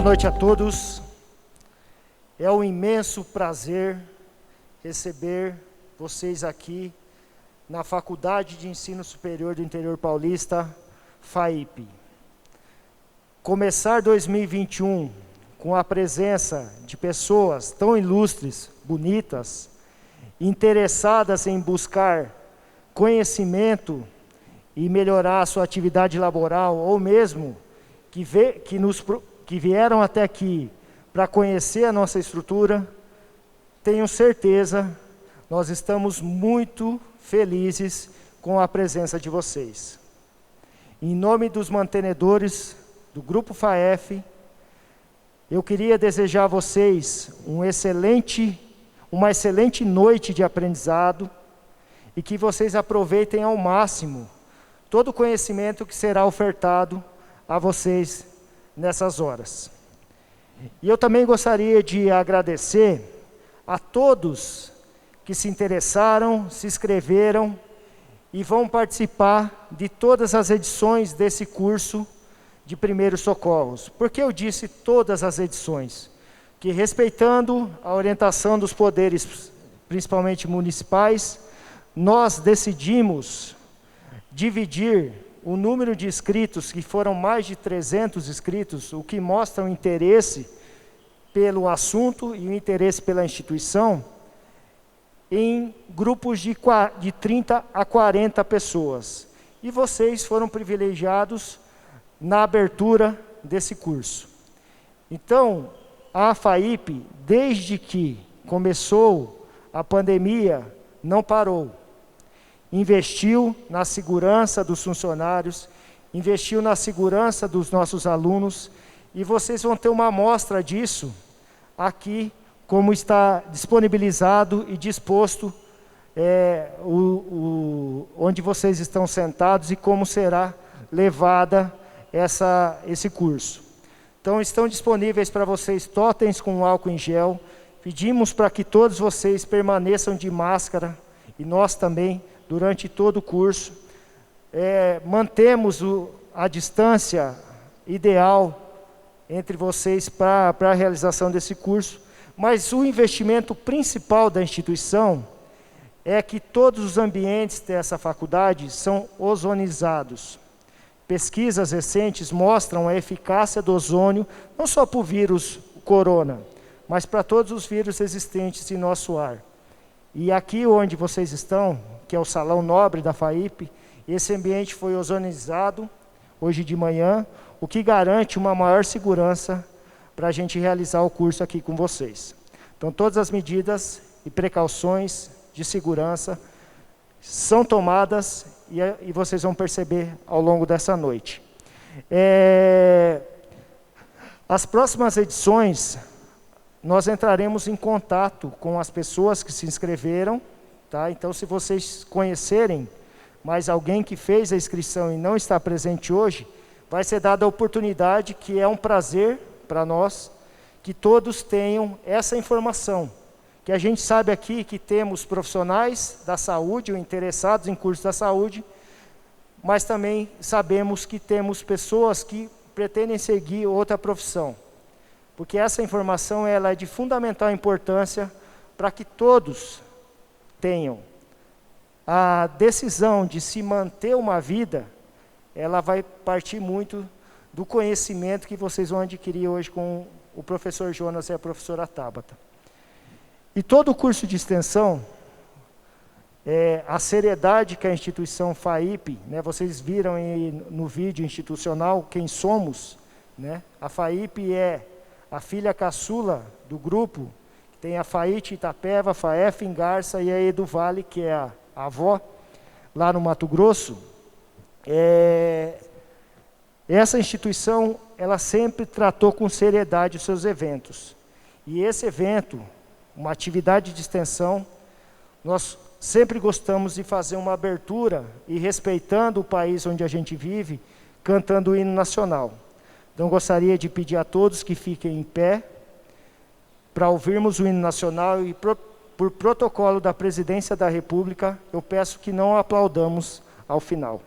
noite a todos. É um imenso prazer receber vocês aqui na Faculdade de Ensino Superior do Interior Paulista, FAIP. Começar 2021 com a presença de pessoas tão ilustres, bonitas, interessadas em buscar conhecimento e melhorar a sua atividade laboral, ou mesmo que vieram até aqui para conhecer a nossa estrutura, tenho certeza, nós estamos muito felizes com a presença de vocês. Em nome dos mantenedores do Grupo FAEF, eu queria desejar a vocês uma excelente noite de aprendizado e que vocês aproveitem ao máximo todo o conhecimento que será ofertado a vocês nessas horas. E eu também gostaria de agradecer a todos que se interessaram, se inscreveram e vão participar de todas as edições desse curso de primeiros socorros. Por que eu disse todas as edições? Que respeitando a orientação dos poderes, principalmente municipais, nós decidimos dividir o número de inscritos, que foram mais de 300 inscritos, o que mostra o interesse pelo assunto e o interesse pela instituição, em grupos de 30 a 40 pessoas. E vocês foram privilegiados na abertura desse curso. Então, a FAIP, desde que começou a pandemia, não parou. Investiu na segurança dos funcionários, investiu na segurança dos nossos alunos, e vocês vão ter uma amostra disso aqui, como está disponibilizado e disposto onde vocês estão sentados e como será levada esse curso. Então, estão disponíveis para vocês totens com álcool em gel. Pedimos para que todos vocês permaneçam de máscara, e nós também, durante todo o curso. Mantemos a distância ideal entre vocês para a realização desse curso, mas o investimento principal da instituição é que todos os ambientes dessa faculdade são ozonizados. Pesquisas recentes mostram a eficácia do ozônio, não só para o vírus corona, mas para todos os vírus existentes em nosso ar. E aqui onde vocês estão, que é o Salão Nobre da FAIP, esse ambiente foi ozonizado hoje de manhã, o que garante uma maior segurança para a gente realizar o curso aqui com vocês. Então, todas as medidas e precauções de segurança são tomadas e vocês vão perceber ao longo dessa noite. As próximas edições, nós entraremos em contato com as pessoas que se inscreveram, tá? Então, se vocês conhecerem mais alguém que fez a inscrição e não está presente hoje, vai ser dada a oportunidade, que é um prazer para nós, que todos tenham essa informação. Que a gente sabe aqui que temos profissionais da saúde ou interessados em cursos da saúde, mas também sabemos que temos pessoas que pretendem seguir outra profissão. Porque essa informação ela é de fundamental importância para que todos tenham. A decisão de se manter uma vida, ela vai partir muito do conhecimento que vocês vão adquirir hoje com o professor Jonas e a professora Tabata. E todo o curso de extensão, a seriedade que a instituição FAIP, né, vocês viram aí no vídeo institucional quem somos, né? A FAIP é a filha caçula do grupo, tem a FAIT Itapeva, a FAEF em Garça e a Edu Vale, que é a avó, lá no Mato Grosso. Essa instituição, ela sempre tratou com seriedade os seus eventos. E esse evento, uma atividade de extensão, nós sempre gostamos de fazer uma abertura e respeitando o país onde a gente vive, cantando o hino nacional. Então, gostaria de pedir a todos que fiquem em pé para ouvirmos o hino nacional e, por protocolo da Presidência da República, eu peço que não aplaudamos ao final.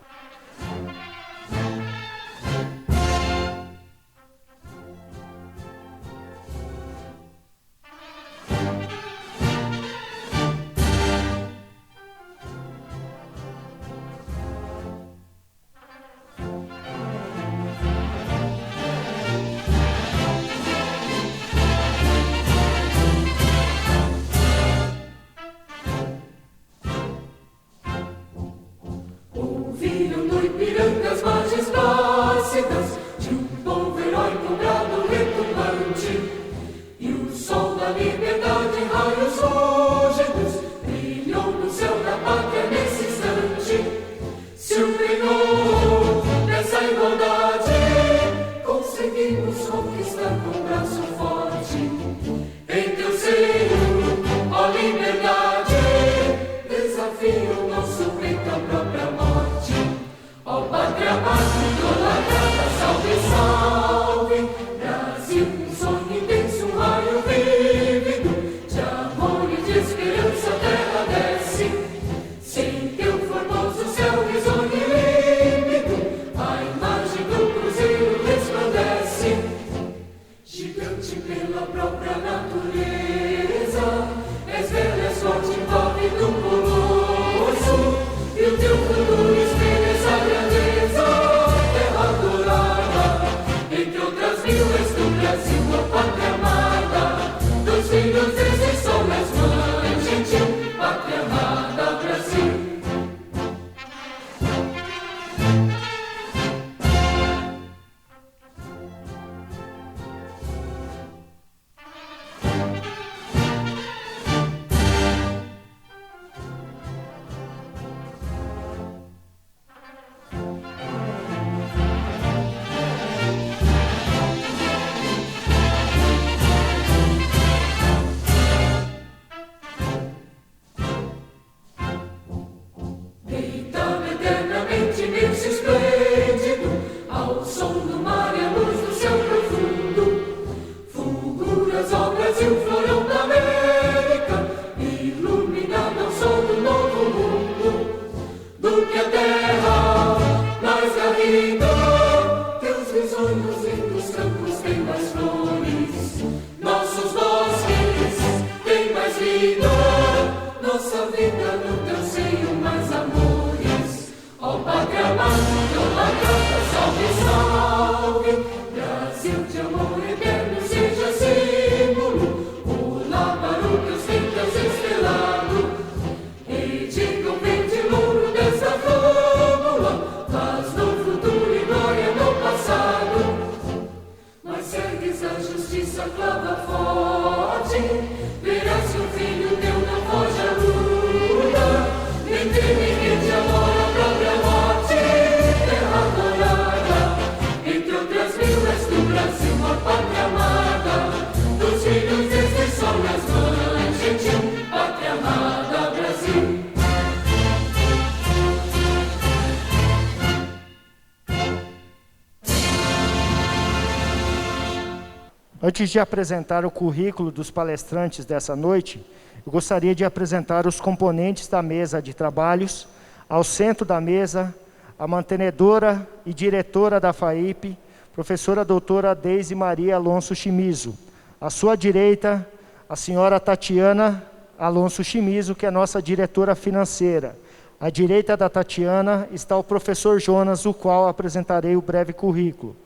Antes de apresentar o currículo dos palestrantes dessa noite, eu gostaria de apresentar os componentes da mesa de trabalhos. Ao centro da mesa, a mantenedora e diretora da FAIP, professora doutora Deise Maria Alonso Chimizo. À sua direita, a senhora Tatiana Alonso Chimizo, que é nossa diretora financeira. À direita da Tatiana está o professor Jonas, o qual apresentarei o breve currículo.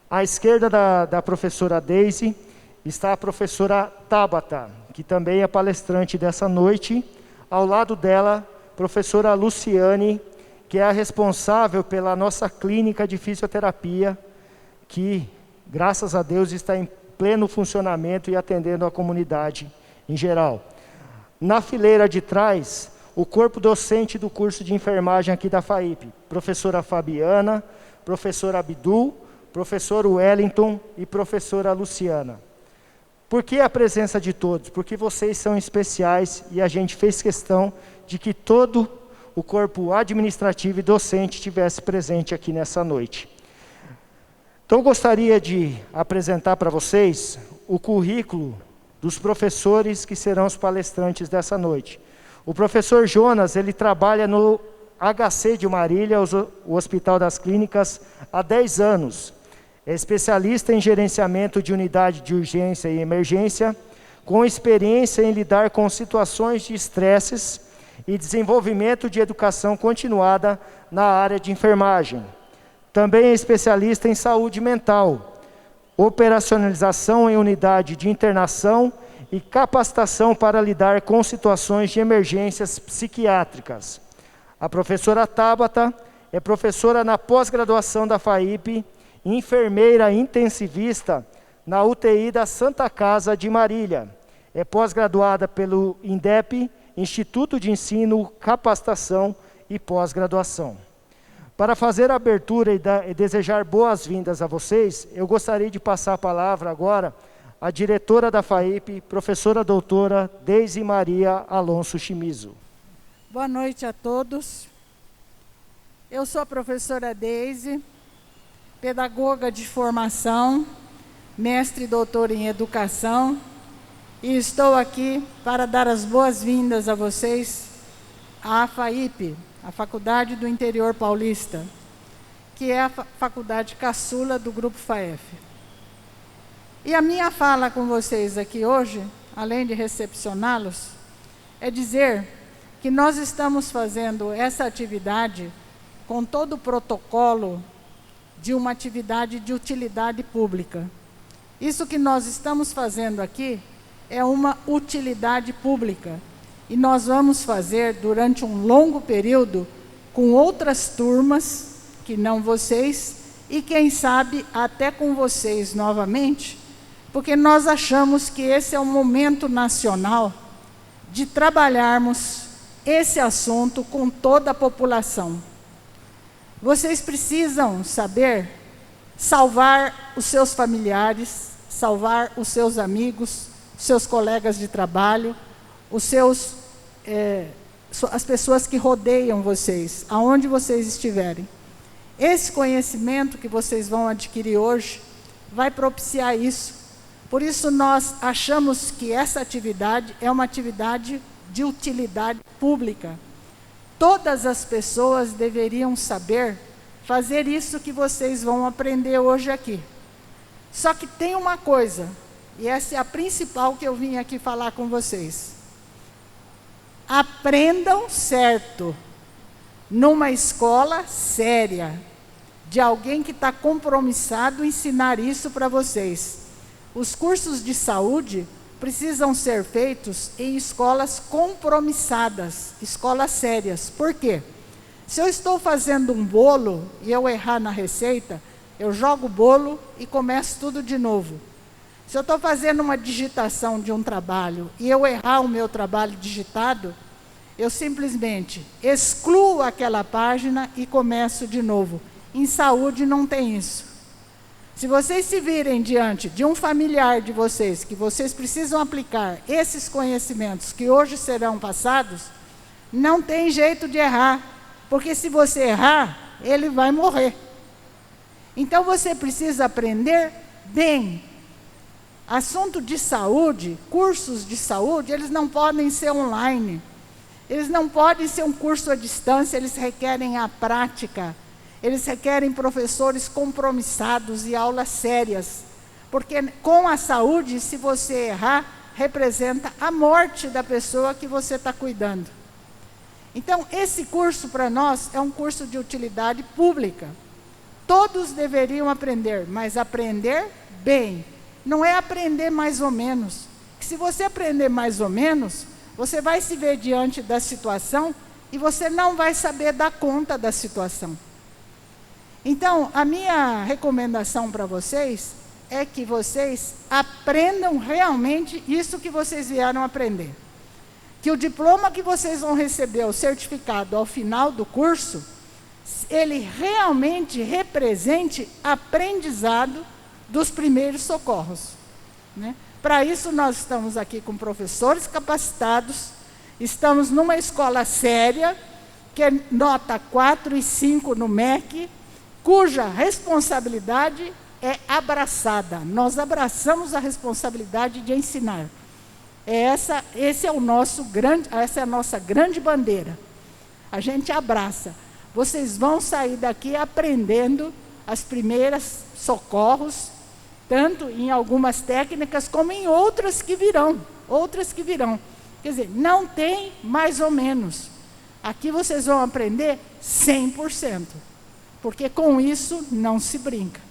À esquerda da professora Deise está a professora Tabata, que também é palestrante dessa noite. Ao lado dela, professora Luciane, que é a responsável pela nossa clínica de fisioterapia, que, graças a Deus, está em pleno funcionamento e atendendo a comunidade em geral. Na fileira de trás, o corpo docente do curso de enfermagem aqui da FAIP, professora Fabiana, professora Abdul, professor Wellington e professora Luciana. Por que a presença de todos? Porque vocês são especiais e a gente fez questão de que todo o corpo administrativo e docente estivesse presente aqui nessa noite. Então, gostaria de apresentar para vocês o currículo dos professores que serão os palestrantes dessa noite. O professor Jonas, ele trabalha no HC de Marília, o Hospital das Clínicas, há 10 anos. É especialista em gerenciamento de unidade de urgência e emergência, com experiência em lidar com situações de estresses e desenvolvimento de educação continuada na área de enfermagem. Também é especialista em saúde mental, operacionalização em unidade de internação e capacitação para lidar com situações de emergências psiquiátricas. A professora Tabata é professora na pós-graduação da FAIP, enfermeira intensivista na UTI da Santa Casa de Marília. É pós-graduada pelo INDEP, Instituto de Ensino, Capacitação e Pós-Graduação. Para fazer a abertura e desejar boas-vindas a vocês, eu gostaria de passar a palavra agora à diretora da FAIP, professora doutora Deise Maria Alonso Chimizo. Boa noite a todos. Eu sou a professora Deise, pedagoga de formação, mestre e doutora em educação, e estou aqui para dar as boas-vindas a vocês à FAIP, a Faculdade do Interior Paulista, que é a faculdade caçula do Grupo FAEF. E a minha fala com vocês aqui hoje, além de recepcioná-los, é dizer que nós estamos fazendo essa atividade com todo o protocolo de uma atividade de utilidade pública. Isso que nós estamos fazendo aqui é uma utilidade pública. E nós vamos fazer durante um longo período com outras turmas, que não vocês, e quem sabe até com vocês novamente, porque nós achamos que esse é um momento nacional de trabalharmos esse assunto com toda a população. Vocês precisam saber salvar os seus familiares, salvar os seus amigos, os seus colegas de trabalho, as pessoas que rodeiam vocês, aonde vocês estiverem. Esse conhecimento que vocês vão adquirir hoje vai propiciar isso. Por isso nós achamos que essa atividade é uma atividade de utilidade pública. Todas as pessoas deveriam saber fazer isso que vocês vão aprender hoje aqui. Só que tem uma coisa, e essa é a principal que eu vim aqui falar com vocês. Aprendam certo, numa escola séria, de alguém que está compromissado em ensinar isso para vocês. Os cursos de saúde precisam ser feitos em escolas compromissadas, escolas sérias. Por quê? Se eu estou fazendo um bolo e eu errar na receita, eu jogo o bolo e começo tudo de novo. Se eu estou fazendo uma digitação de um trabalho e eu errar o meu trabalho digitado, eu simplesmente excluo aquela página e começo de novo. Em saúde não tem isso. Se vocês se virem diante de um familiar de vocês, que vocês precisam aplicar esses conhecimentos que hoje serão passados, não tem jeito de errar, porque se você errar, ele vai morrer. Então você precisa aprender bem. Assunto de saúde, cursos de saúde, eles não podem ser online. Eles não podem ser um curso à distância, eles requerem a prática. Eles requerem professores compromissados e aulas sérias. Porque com a saúde, se você errar, representa a morte da pessoa que você está cuidando. Então, esse curso para nós é um curso de utilidade pública. Todos deveriam aprender, mas aprender bem. Não é aprender mais ou menos. Que se você aprender mais ou menos, você vai se ver diante da situação e você não vai saber dar conta da situação. Então, a minha recomendação para vocês é que vocês aprendam realmente isso que vocês vieram aprender. Que o diploma que vocês vão receber, o certificado ao final do curso, ele realmente represente aprendizado dos primeiros socorros, né? Para isso, nós estamos aqui com professores capacitados, estamos numa escola séria, que é nota 4 e 5 no MEC, cuja responsabilidade é abraçada. Nós abraçamos a responsabilidade de ensinar. Essa é a nossa grande bandeira. A gente abraça. Vocês vão sair daqui aprendendo as primeiras socorros, tanto em algumas técnicas como em outras que virão. Quer dizer, não tem mais ou menos. Aqui vocês vão aprender 100%. Porque com isso não se brinca.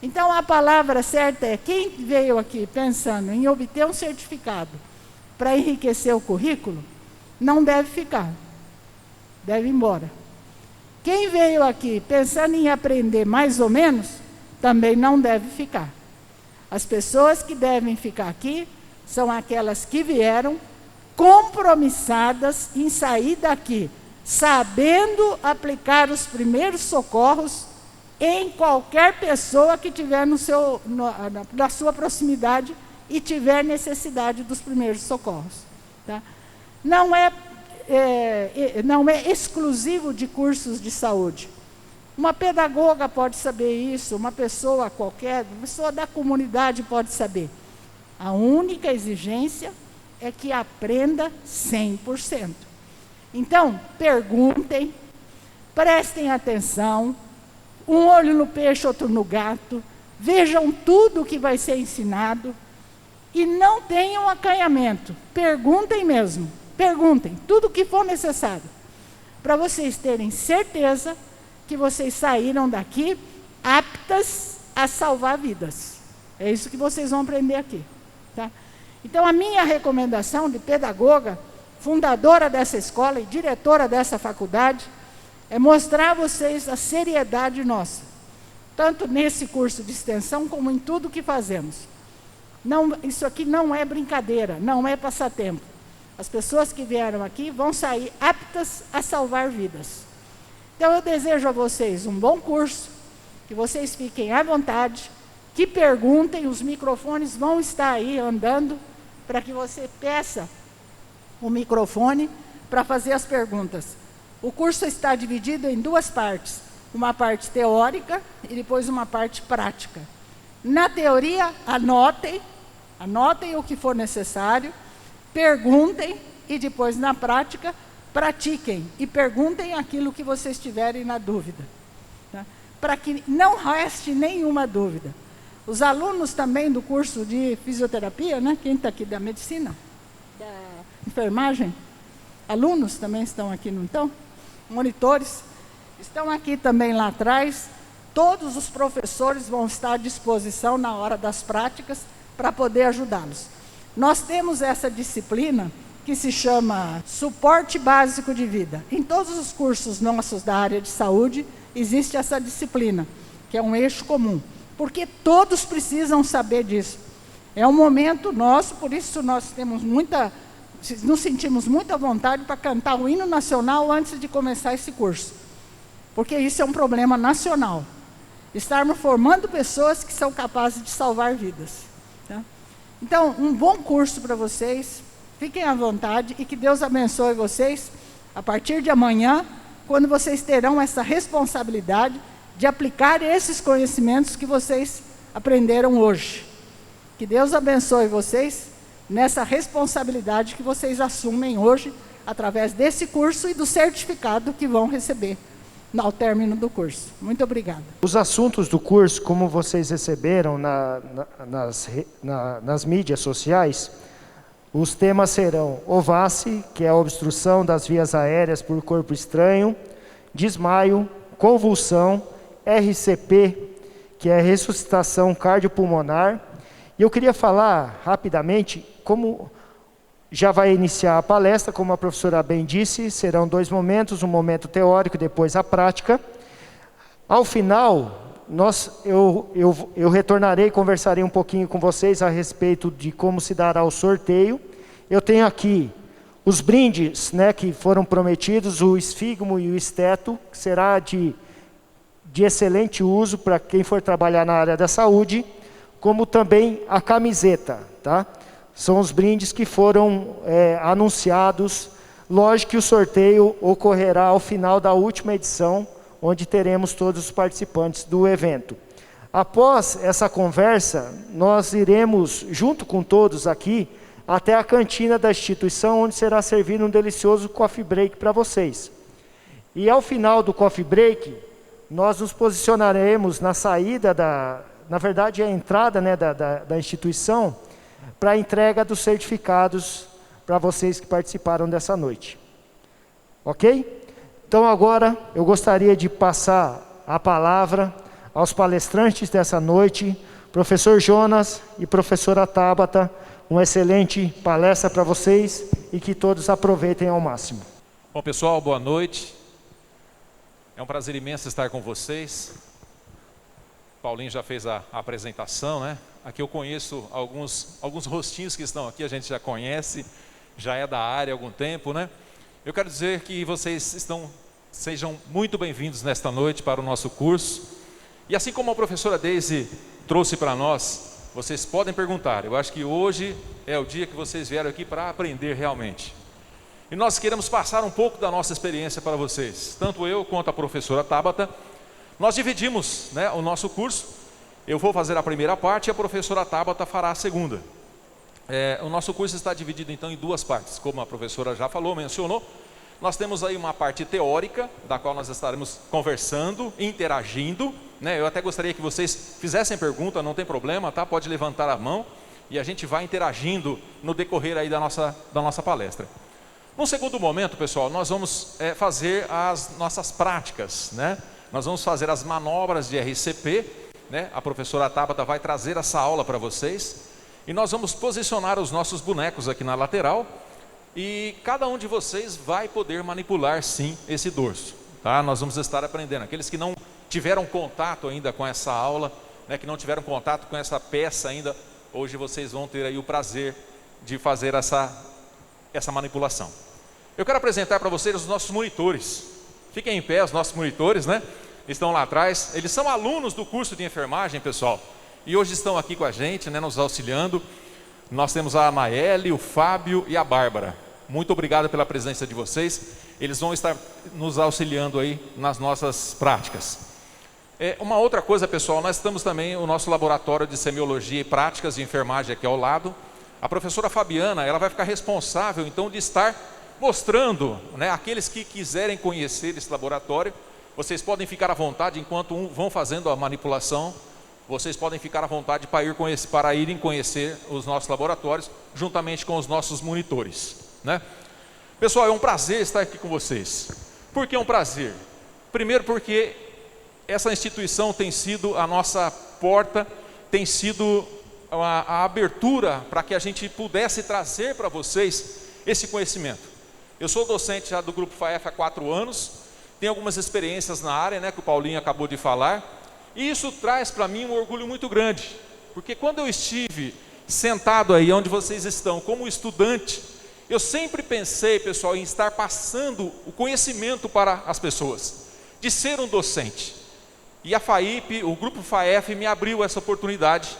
Então a palavra certa é, quem veio aqui pensando em obter um certificado para enriquecer o currículo, não deve ficar, deve ir embora. Quem veio aqui pensando em aprender mais ou menos, também não deve ficar. As pessoas que devem ficar aqui são aquelas que vieram compromissadas em sair daqui sabendo aplicar os primeiros socorros em qualquer pessoa que tiver na sua proximidade e tiver necessidade dos primeiros socorros. Tá? Não é não é exclusivo de cursos de saúde. Uma pedagoga pode saber isso, uma pessoa qualquer, uma pessoa da comunidade pode saber. A única exigência é que aprenda 100%. Então, perguntem, prestem atenção, um olho no peixe, outro no gato, vejam tudo o que vai ser ensinado e não tenham acanhamento. Perguntem mesmo, perguntem tudo o que for necessário, para vocês terem certeza que vocês saíram daqui aptas a salvar vidas. É isso que vocês vão aprender aqui. Tá? Então, a minha recomendação de pedagoga, fundadora dessa escola e diretora dessa faculdade, é mostrar a vocês a seriedade nossa, tanto nesse curso de extensão como em tudo que fazemos. Não, isso aqui não é brincadeira, não é passatempo. As pessoas que vieram aqui vão sair aptas a salvar vidas. Então, eu desejo a vocês um bom curso, que vocês fiquem à vontade, que perguntem, os microfones vão estar aí andando, para que você peça o microfone para fazer as perguntas. O curso está dividido em duas partes, uma parte teórica e depois uma parte prática. Na teoria, anotem o que for necessário, perguntem e depois na prática, pratiquem e perguntem aquilo que vocês tiverem na dúvida, tá? Para que não reste nenhuma dúvida. Os alunos também do curso de fisioterapia, né? Quem está aqui da medicina, da enfermagem, alunos também estão aqui, não estão? Monitores, estão aqui também lá atrás. Todos os professores vão estar à disposição na hora das práticas para poder ajudá-los. Nós temos essa disciplina que se chama Suporte Básico de Vida. Em todos os cursos nossos da área de saúde, existe essa disciplina, que é um eixo comum, porque todos precisam saber disso. É um momento nosso, por isso nós nos sentimos muita vontade para cantar o hino nacional antes de começar esse curso, porque isso é um problema nacional. Estarmos formando pessoas que são capazes de salvar vidas. Tá? Então, um bom curso para vocês. Fiquem à vontade e que Deus abençoe vocês a partir de amanhã, quando vocês terão essa responsabilidade de aplicar esses conhecimentos que vocês aprenderam hoje. Que Deus abençoe vocês nessa responsabilidade que vocês assumem hoje, através desse curso e do certificado que vão receber ao término do curso. Muito obrigada. Os assuntos do curso, como vocês receberam nas mídias sociais, os temas serão OVACI, que é a obstrução das vias aéreas por corpo estranho, desmaio, convulsão, RCP, que é ressuscitação cardiopulmonar. E eu queria falar rapidamente, como já vai iniciar a palestra, como a professora bem disse, serão 2 momentos, um momento teórico e depois a prática. Ao final, eu retornarei e conversarei um pouquinho com vocês a respeito de como se dará o sorteio. Eu tenho aqui os brindes, né, que foram prometidos, o esfigmo e o esteto, que será de excelente uso para quem for trabalhar na área da saúde, como também a camiseta, tá? São os brindes que foram anunciados. Lógico que o sorteio ocorrerá ao final da última edição, onde teremos todos os participantes do evento. Após essa conversa, nós iremos, junto com todos aqui, até a cantina da instituição, onde será servido um delicioso coffee break para vocês. E ao final do coffee break, nós nos posicionaremos na saída na verdade, a entrada, né, da instituição, para a entrega dos certificados para vocês que participaram dessa noite. Ok? Então agora eu gostaria de passar a palavra aos palestrantes dessa noite, professor Jonas e professora Tabata. Uma excelente palestra para vocês e que todos aproveitem ao máximo. Bom, pessoal, boa noite. É um prazer imenso estar com vocês. Paulinho já fez a apresentação, né? Aqui eu conheço alguns rostinhos que estão aqui, a gente já conhece, já é da área há algum tempo, né? Eu quero dizer que vocês sejam muito bem-vindos nesta noite para o nosso curso. E assim como a professora Daisy trouxe para nós, vocês podem perguntar. Eu acho que hoje é o dia que vocês vieram aqui para aprender realmente. E nós queremos passar um pouco da nossa experiência para vocês. Tanto eu quanto a professora Tabata, nós dividimos, né, o nosso curso. Eu vou fazer a primeira parte e a professora Tabata fará a segunda. O nosso curso está dividido então em duas partes, como a professora já falou, mencionou. Nós temos aí uma parte teórica, da qual nós estaremos conversando, interagindo, né? Eu até gostaria que vocês fizessem pergunta, não tem problema, tá? Pode levantar a mão e a gente vai interagindo no decorrer aí da nossa palestra. No segundo momento, pessoal, nós vamos fazer as nossas práticas, né? Nós vamos fazer as manobras de RCP, né? A professora Tabata vai trazer essa aula para vocês e nós vamos posicionar os nossos bonecos aqui na lateral. E cada um de vocês vai poder manipular sim esse dorso, tá? Nós vamos estar aprendendo. Aqueles que não tiveram contato ainda com essa aula, né, que não tiveram contato com essa peça ainda, hoje vocês vão ter aí o prazer de fazer essa manipulação. Eu quero apresentar para vocês os nossos monitores. Fiquem em pé, os nossos monitores, né? Estão lá atrás. Eles são alunos do curso de enfermagem, pessoal. E hoje estão aqui com a gente, né, nos auxiliando. Nós temos a Anaele, o Fábio e a Bárbara. Muito obrigado pela presença de vocês. Eles vão estar nos auxiliando aí nas nossas práticas. Uma outra coisa, pessoal, nós temos também o nosso laboratório de semiologia e práticas de enfermagem aqui ao lado. A professora Fabiana, ela vai ficar responsável então de estar mostrando, né, aqueles que quiserem conhecer esse laboratório. Vocês podem ficar à vontade enquanto vão fazendo a manipulação. Vocês podem ficar à vontade para irem conhecer os nossos laboratórios juntamente com os nossos monitores, né? Pessoal, é um prazer estar aqui com vocês. Por que é um prazer? Primeiro porque essa instituição tem sido a nossa porta, tem sido a abertura para que a gente pudesse trazer para vocês esse conhecimento. Eu sou docente já do Grupo FAEF há 4 anos, tenho algumas experiências na área, né, que o Paulinho acabou de falar, e isso traz para mim um orgulho muito grande, porque quando eu estive sentado aí onde vocês estão como estudante, eu sempre pensei, pessoal, em estar passando o conhecimento para as pessoas, de ser um docente. E a FAIP, o Grupo FAEF, me abriu essa oportunidade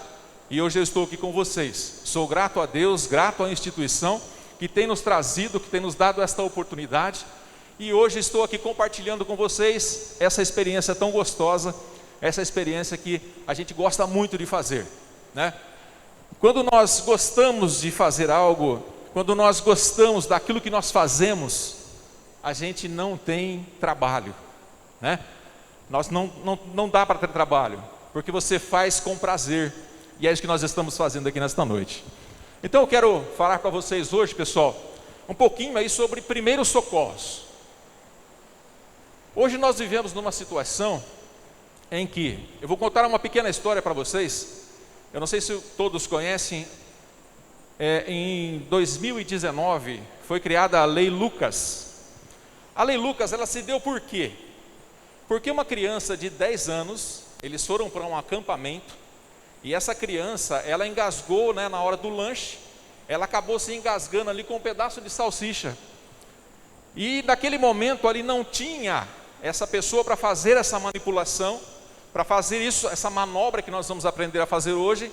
e hoje eu estou aqui com vocês. Sou grato a Deus, grato à instituição que tem nos trazido, que tem nos dado esta oportunidade. E hoje estou aqui compartilhando com vocês essa experiência tão gostosa, essa experiência que a gente gosta muito de fazer, né? Quando nós gostamos de fazer algo, quando nós gostamos daquilo que nós fazemos, a gente não tem trabalho, né? Nós não dá para ter trabalho, porque você faz com prazer, e é isso que nós estamos fazendo aqui nesta noite. Então eu quero falar para vocês hoje, pessoal, um pouquinho aí sobre primeiros socorros. Hoje nós vivemos numa situação em que, eu vou contar uma pequena história para vocês, eu não sei se todos conhecem, em 2019 foi criada a Lei Lucas. A Lei Lucas, ela se deu por quê? Porque uma criança de 10 anos, eles foram para um acampamento, e essa criança, ela engasgou, né, na hora do lanche, ela acabou se engasgando ali com um pedaço de salsicha, e naquele momento ali não tinha essa pessoa para fazer essa manipulação, para fazer isso, essa manobra que nós vamos aprender a fazer hoje,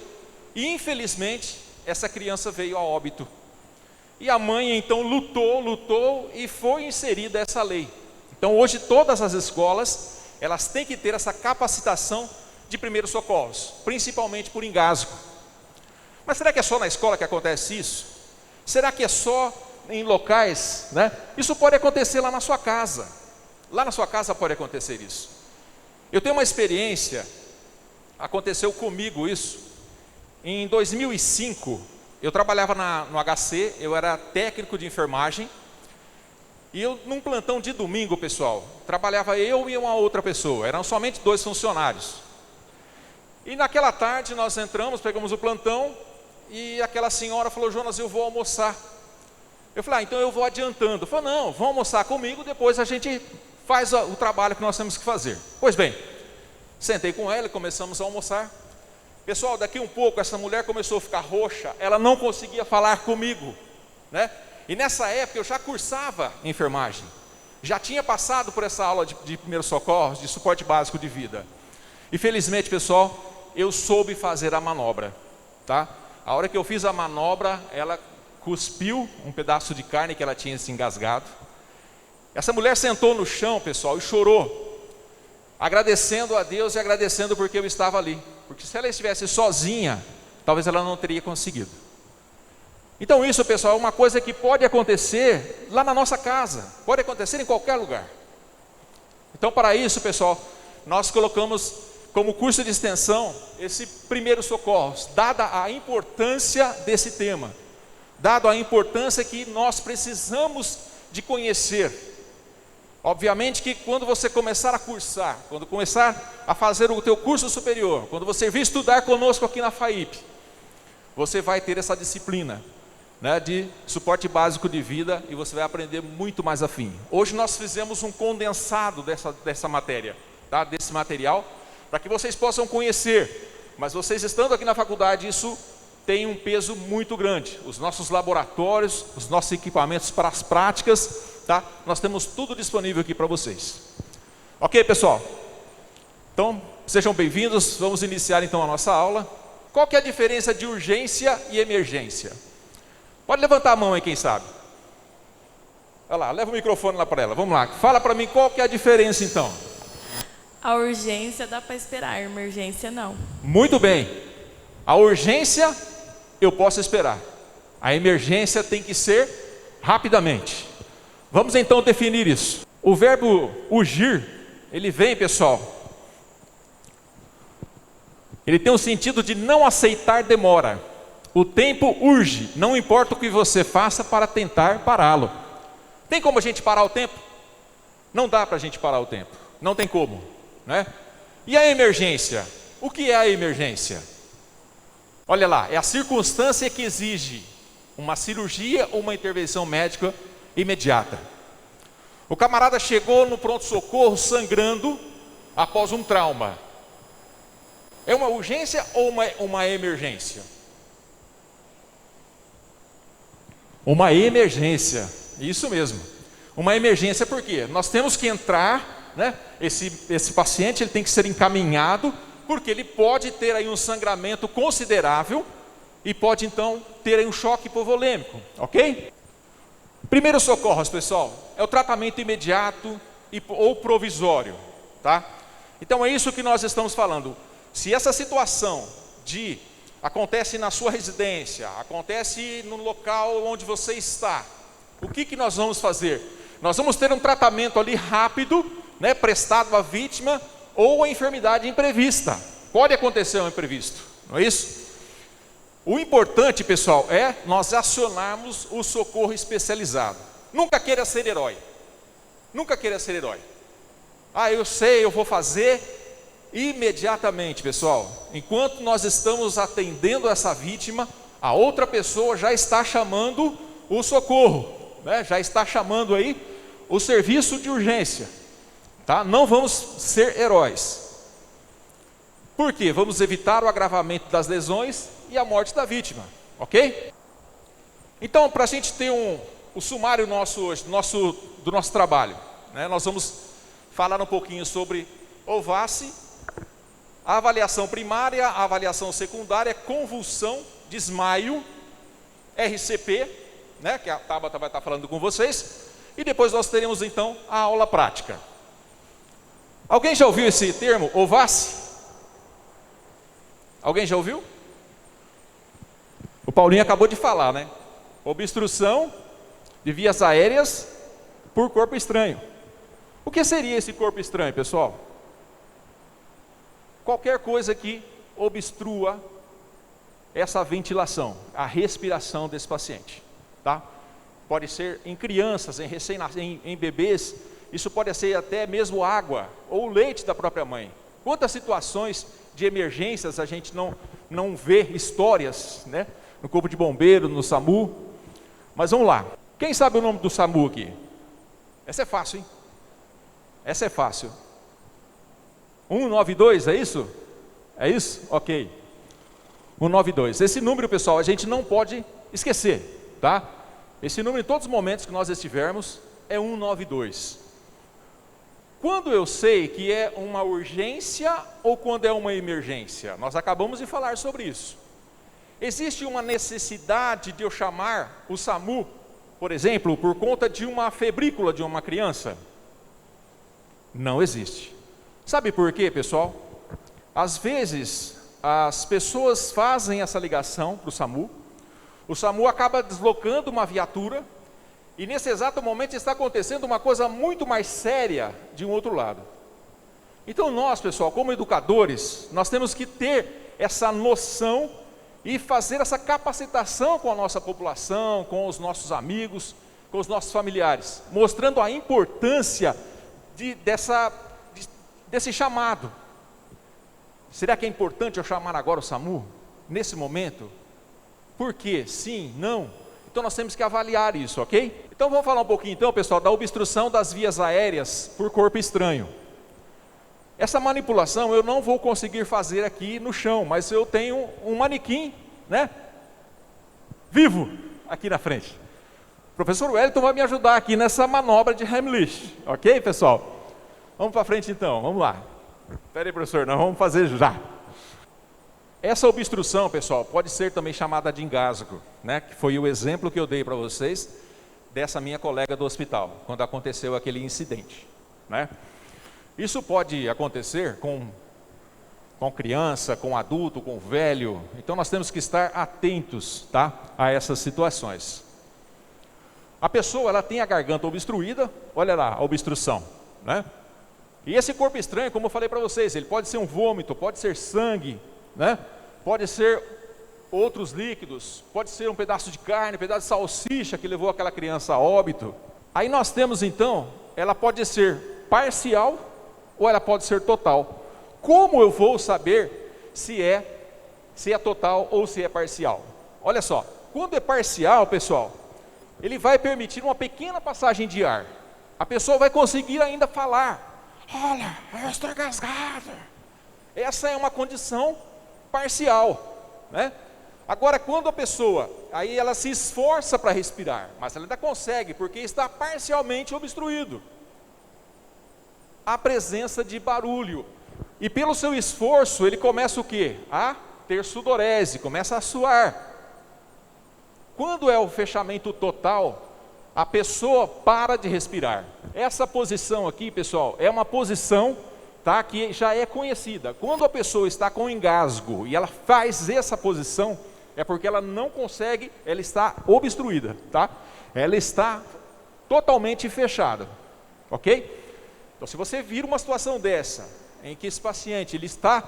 e infelizmente, essa criança veio a óbito. E a mãe então lutou e foi inserida essa lei. Então hoje todas as escolas, elas têm que ter essa capacitação de primeiros socorros, principalmente por engasgo. Mas será que é só na escola que acontece isso? Será que é só em locais, né? Isso pode acontecer lá na sua casa. Lá na sua casa pode acontecer isso. Eu tenho uma experiência, aconteceu comigo isso. Em 2005, eu trabalhava no HC, eu era técnico de enfermagem, e eu, num plantão de domingo, pessoal, trabalhava eu e uma outra pessoa, eram somente 2 funcionários. E naquela tarde nós entramos, pegamos o plantão, e aquela senhora falou: Jonas, eu vou almoçar. Eu falei: então eu vou adiantando. Falei: não, vão almoçar comigo, depois a gente faz o trabalho que nós temos que fazer. Pois bem, sentei com ela e começamos a almoçar. Pessoal, daqui um pouco essa mulher começou a ficar roxa, ela não conseguia falar comigo, né? E nessa época eu já cursava enfermagem, já tinha passado por essa aula de primeiros socorros, de suporte básico de vida. E felizmente, pessoal, eu soube fazer a manobra, tá? A hora que eu fiz a manobra, ela cuspiu um pedaço de carne que ela tinha se engasgado. Essa mulher sentou no chão, pessoal, e chorou, agradecendo a Deus e agradecendo porque eu estava ali. Porque se ela estivesse sozinha, talvez ela não teria conseguido. Então isso, pessoal, é uma coisa que pode acontecer lá na nossa casa, pode acontecer em qualquer lugar. Então, para isso, pessoal, nós colocamos como curso de extensão esse primeiro socorros, dada a importância desse tema, dado a importância que nós precisamos de conhecer. Obviamente que quando você começar a cursar, quando começar a fazer o teu curso superior, quando você vir estudar conosco aqui na FAIP, você vai ter essa disciplina, né, de suporte básico de vida, e você vai aprender muito mais afim. Hoje nós fizemos um condensado dessa matéria, tá, desse material, para que vocês possam conhecer, mas vocês estando aqui na faculdade, isso tem um peso muito grande. Os nossos laboratórios, os nossos equipamentos para as práticas, tá? Nós temos tudo disponível aqui para vocês. Ok, pessoal? Então, sejam bem-vindos, vamos iniciar então a nossa aula. Qual que é a diferença de urgência e emergência? Pode levantar a mão aí, quem sabe. Olha lá, leva o microfone lá para ela, vamos lá. Fala para mim qual que é a diferença então. A urgência dá para esperar, a emergência não. Muito bem. A urgência eu posso esperar. A emergência tem que ser rapidamente. Vamos então definir isso. O verbo urgir, ele vem, pessoal, ele tem o sentido de não aceitar demora. O tempo urge, não importa o que você faça para tentar pará-lo. Tem como a gente parar o tempo? Não dá para a gente parar o tempo, não tem como, né? E a emergência? O que é a emergência? Olha lá, é a circunstância que exige uma cirurgia ou uma intervenção médica imediata. O camarada chegou no pronto-socorro sangrando após um trauma. É uma urgência ou uma emergência? Uma emergência, isso mesmo. Uma emergência por quê? Nós temos que entrar, né? Esse paciente ele tem que ser encaminhado, porque ele pode ter aí um sangramento considerável e pode então ter aí um choque hipovolêmico, ok? Primeiro socorros, pessoal, é o tratamento imediato ou provisório, tá? Então é isso que nós estamos falando. Se essa situação acontece na sua residência, acontece no local onde você está, o que nós vamos fazer? Nós vamos ter um tratamento ali rápido, né, prestado à vítima, ou a enfermidade imprevista. Pode acontecer um imprevisto, não é isso? O importante, pessoal, é nós acionarmos o socorro especializado. Nunca queira ser herói. Nunca queira ser herói. Ah, eu sei, eu vou fazer. Imediatamente, pessoal, enquanto nós estamos atendendo essa vítima, a outra pessoa já está chamando o socorro, né? Já está chamando aí o serviço de urgência, tá? Não vamos ser heróis. Por quê? Vamos evitar o agravamento das lesões e a morte da vítima, ok? Então, para a gente ter o sumário nosso hoje, do nosso trabalho, né? Nós vamos falar um pouquinho sobre OVACI, a avaliação primária, a avaliação secundária, convulsão, desmaio, RCP, né, que a Tabata vai estar falando com vocês, e depois nós teremos então a aula prática. Alguém já ouviu esse termo, OVACI? Alguém já ouviu? O Paulinho acabou de falar, né? Obstrução de vias aéreas por corpo estranho. O que seria esse corpo estranho, pessoal? Qualquer coisa que obstrua essa ventilação, a respiração desse paciente, tá? Pode ser em crianças, em bebês, isso pode ser até mesmo água ou leite da própria mãe. Quantas situações de emergências a gente não vê histórias, né? No corpo de bombeiro, no SAMU. Mas vamos lá, quem sabe o nome do SAMU aqui? Essa é fácil, hein? Essa é fácil. 192, é isso? É isso? Ok. 192. Esse número, pessoal, a gente não pode esquecer, tá? Esse número, em todos os momentos que nós estivermos, é 192. Quando eu sei que é uma urgência ou quando é uma emergência? Nós acabamos de falar sobre isso. Existe uma necessidade de eu chamar o SAMU, por exemplo, por conta de uma febrícula de uma criança? Não existe. Sabe por quê, pessoal? Às vezes, as pessoas fazem essa ligação para o SAMU acaba deslocando uma viatura, e nesse exato momento está acontecendo uma coisa muito mais séria de um outro lado. Então nós, pessoal, como educadores, nós temos que ter essa noção e fazer essa capacitação com a nossa população, com os nossos amigos, com os nossos familiares, mostrando a importância desse chamado. Será que é importante eu chamar agora o SAMU, nesse momento? Por quê? Sim? Não? Então nós temos que avaliar isso, ok? Então vamos falar um pouquinho então, pessoal, da obstrução das vias aéreas por corpo estranho. Essa manipulação eu não vou conseguir fazer aqui no chão, mas eu tenho um manequim, né? Vivo, aqui na frente. O professor Wellington vai me ajudar aqui nessa manobra de Heimlich, ok, pessoal? Vamos para frente então, vamos lá. Espera aí, professor, nós vamos fazer já. Essa obstrução, pessoal, pode ser também chamada de engasgo, né? Que foi o exemplo que eu dei para vocês dessa minha colega do hospital, quando aconteceu aquele incidente, né? Isso pode acontecer com criança, com adulto, com velho. Então nós temos que estar atentos, tá, a essas situações. A pessoa, ela tem a garganta obstruída, olha lá a obstrução, né? E esse corpo estranho, como eu falei para vocês, ele pode ser um vômito, pode ser sangue, né? Pode ser outros líquidos, pode ser um pedaço de carne, um pedaço de salsicha que levou aquela criança a óbito. Aí nós temos então, ela pode ser parcial ou ela pode ser total. Como eu vou saber se é total ou se é parcial? Olha só, quando é parcial, pessoal, ele vai permitir uma pequena passagem de ar. A pessoa vai conseguir ainda falar. Olha, eu estou engasgado. Essa é uma condição parcial, né? Agora, quando a pessoa, aí ela se esforça para respirar, mas ela ainda consegue, porque está parcialmente obstruído. A presença de barulho. E pelo seu esforço, ele começa o quê? A ter sudorese, começa a suar. Quando é o fechamento total, a pessoa para de respirar. Essa posição aqui, pessoal, é uma posição, tá, que já é conhecida. Quando a pessoa está com engasgo e ela faz essa posição, é porque ela não consegue, ela está obstruída, tá? Ela está totalmente fechada, ok? Então, se você vir uma situação dessa, em que esse paciente ele está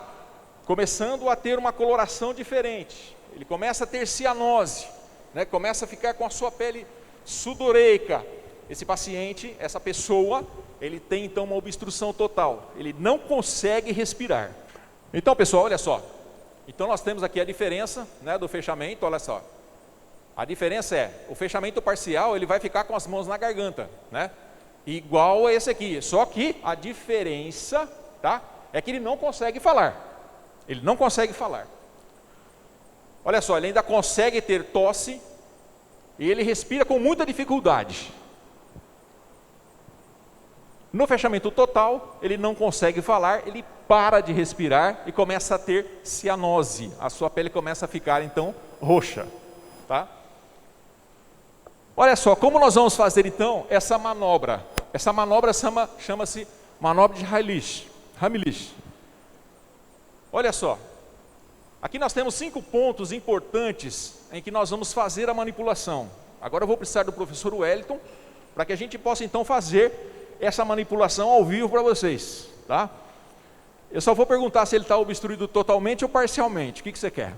começando a ter uma coloração diferente, ele começa a ter cianose, né? Começa a ficar com a sua pele sudoreica, esse paciente, essa pessoa, ele tem então uma obstrução total, ele não consegue respirar. Então, pessoal, olha só, então nós temos aqui a diferença, né, do fechamento, olha só, a diferença é, o fechamento parcial, ele vai ficar com as mãos na garganta, né, igual a esse aqui, só que a diferença, tá, é que ele não consegue falar, olha só, ele ainda consegue ter tosse, e ele respira com muita dificuldade. No fechamento total, ele não consegue falar, ele para de respirar e começa a ter cianose. A sua pele começa a ficar então roxa, tá? Olha só, como nós vamos fazer então essa manobra? Essa manobra chama-se manobra de Heimlich. Olha só, aqui nós temos 5 pontos importantes em que nós vamos fazer a manipulação. Agora eu vou precisar do professor Wellington, para que a gente possa então fazer essa manipulação ao vivo para vocês, tá? Eu só vou perguntar se ele está obstruído totalmente ou parcialmente. O que você quer?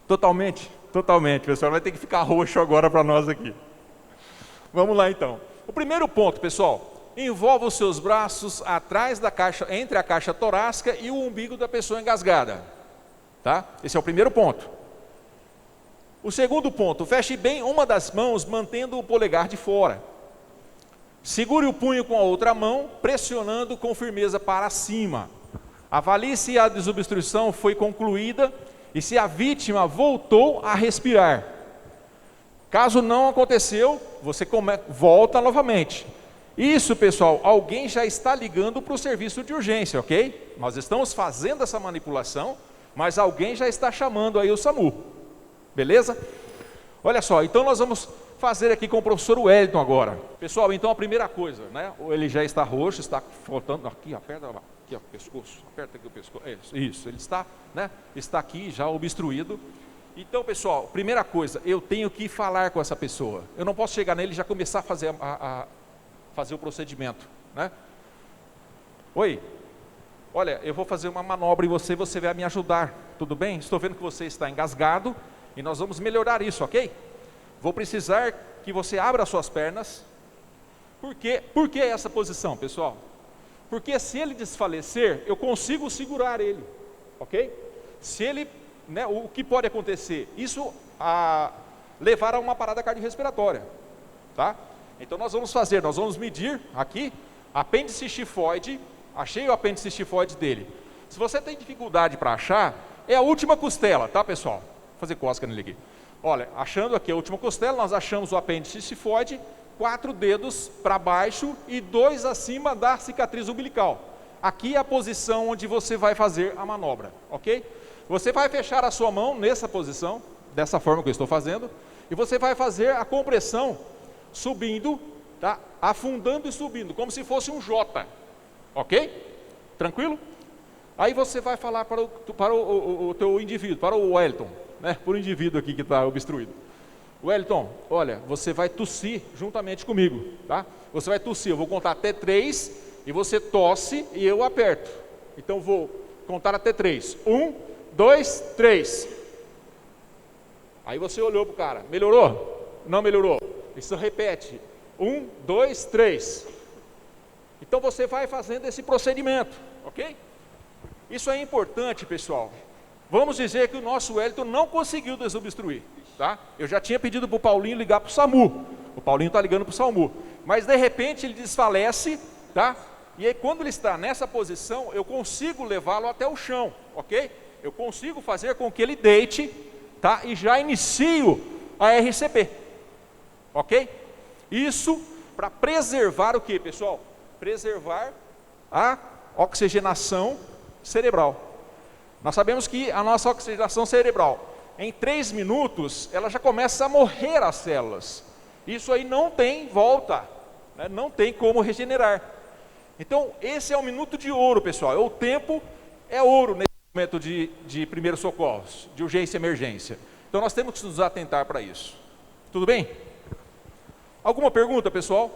Totalmente? Totalmente, pessoal, vai ter que ficar roxo agora para nós aqui. Vamos lá então. O primeiro ponto, pessoal, envolva os seus braços atrás da caixa, entre a caixa torácica e o umbigo da pessoa engasgada, tá? Esse é o primeiro ponto. O segundo ponto, feche bem uma das mãos, mantendo o polegar de fora. Segure o punho com a outra mão, pressionando com firmeza para cima. Avalie se a desobstrução foi concluída e se a vítima voltou a respirar. Caso não aconteceu, você volta novamente. Isso, pessoal, alguém já está ligando para o serviço de urgência, ok? Nós estamos fazendo essa manipulação, mas alguém já está chamando aí o SAMU, beleza? Olha só, então nós vamos fazer aqui com o professor Wellington agora. Pessoal, então a primeira coisa, né? Ele já está roxo, está faltando aqui, aperta aqui, ó, o pescoço, aperta aqui o pescoço, isso, ele está, né? Está aqui já obstruído. Então, pessoal, primeira coisa, eu tenho que falar com essa pessoa. Eu não posso chegar nele e já começar a fazer o procedimento, né? Oi, olha, eu vou fazer uma manobra em você vai me ajudar, tudo bem? Estou vendo que você está engasgado e nós vamos melhorar isso, ok? Vou precisar que você abra as suas pernas. Por que essa posição, pessoal? Porque se ele desfalecer, eu consigo segurar ele, ok? Se ele, né, o que pode acontecer? Isso levar a uma parada cardiorrespiratória, tá? Então nós vamos medir aqui, apêndice xifoide, achei o apêndice xifoide dele. Se você tem dificuldade para achar, é a última costela, tá, pessoal? Vou fazer cosca nele aqui. Olha, achando aqui a última costela, nós achamos o apêndice xifoide, 4 dedos para baixo e 2 acima da cicatriz umbilical. Aqui é a posição onde você vai fazer a manobra, ok? Você vai fechar a sua mão nessa posição, dessa forma que eu estou fazendo, e você vai fazer a compressão subindo, tá? Afundando e subindo, como se fosse um J, ok? Tranquilo? Aí você vai falar para o teu indivíduo, para o Wellington, né? Para o indivíduo aqui que está obstruído. Wellington, olha, você vai tossir juntamente comigo, tá? Você vai tossir, eu vou contar até 3 e você tosse e eu aperto. Então vou contar até 3. 1, 2, 3. Aí você olhou para o cara, melhorou? Não melhorou? Isso repete. 1, 2, 3. Então você vai fazendo esse procedimento, ok? Isso é importante, pessoal. Vamos dizer que o nosso Wellington não conseguiu desobstruir, tá? Eu já tinha pedido para o Paulinho ligar para o SAMU. O Paulinho está ligando para o SAMU. Mas de repente ele desfalece, tá? E aí quando ele está nessa posição, eu consigo levá-lo até o chão, ok? Eu consigo fazer com que ele deite, tá? E já inicio a RCP, ok? Isso para preservar o que, pessoal? Preservar a oxigenação cerebral. Nós sabemos que a nossa oxigenação cerebral, em 3 minutos, ela já começa a morrer as células. Isso aí não tem volta, né? Não tem como regenerar. Então, esse é um minuto de ouro, pessoal. O tempo é ouro nesse momento de primeiros socorros, de urgência e emergência. Então, nós temos que nos atentar para isso. Tudo bem? Alguma pergunta, pessoal?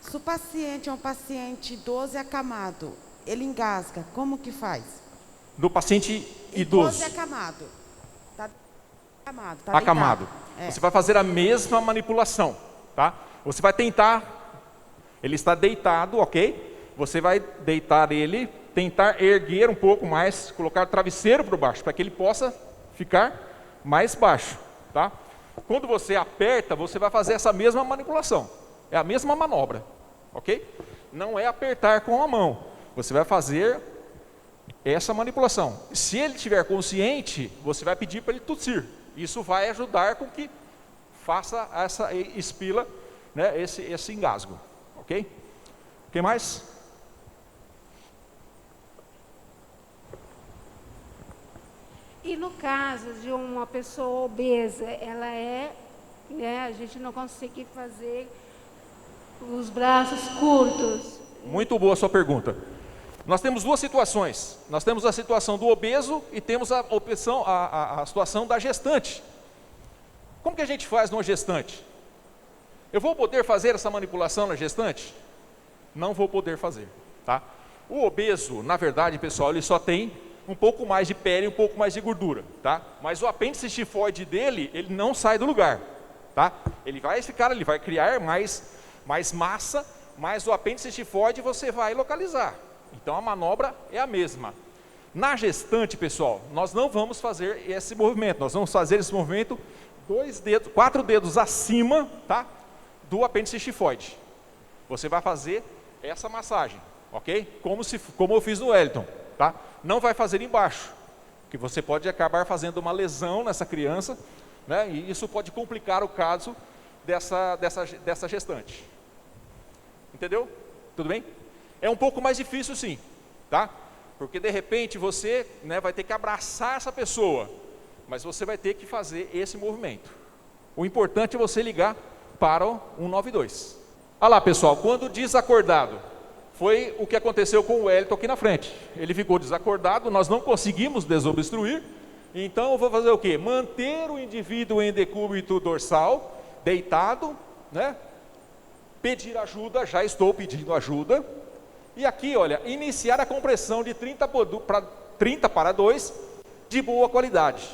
Se o paciente é um paciente idoso e acamado, ele engasga, como que faz? Do paciente idoso. Idoso e acamado. Tá acamado. Acamado. É. Você vai fazer a mesma manipulação, tá? Você vai tentar, ele está deitado, ok? Você vai deitar ele, tentar erguer um pouco mais, colocar o travesseiro para baixo, para que ele possa ficar mais baixo, tá? Quando você aperta, você vai fazer essa mesma manipulação. É a mesma manobra, ok? Não é apertar com a mão. Você vai fazer essa manipulação. Se ele estiver consciente, você vai pedir para ele tossir. Isso vai ajudar com que faça essa expila, né, esse engasgo, ok? O que mais? E no caso de uma pessoa obesa, ela né, a gente não consegue fazer os braços curtos. Muito boa a sua pergunta. Nós temos 2 situações. Nós temos a situação do obeso e temos a situação da gestante. Como que a gente faz numa gestante? Eu vou poder fazer essa manipulação na gestante? Não vou poder fazer, tá? O obeso, na verdade, pessoal, ele só tem um pouco mais de pele, um pouco mais de gordura, tá? Mas o apêndice xifoide dele, ele não sai do lugar, tá? Ele vai criar mais massa, mas o apêndice xifoide você vai localizar. Então a manobra é a mesma. Na gestante, pessoal, nós não vamos fazer esse movimento. Nós vamos fazer esse movimento 4 dedos acima, tá? Do apêndice xifoide. Você vai fazer essa massagem, ok? Como eu fiz no Wellington, tá? Não vai fazer embaixo, que você pode acabar fazendo uma lesão nessa criança, né? E isso pode complicar o caso dessa gestante. Entendeu? Tudo bem? É um pouco mais difícil, sim, tá? Porque de repente você, né, vai ter que abraçar essa pessoa, mas você vai ter que fazer esse movimento. O importante é você ligar para o 192. Olha lá, pessoal, quando desacordado, foi o que aconteceu com o Wellington aqui na frente. Ele ficou desacordado, nós não conseguimos desobstruir, então eu vou fazer o quê? Manter o indivíduo em decúbito dorsal, deitado, né? Pedir ajuda, já estou pedindo ajuda. E aqui, olha, iniciar a compressão de 30 para 2 de boa qualidade.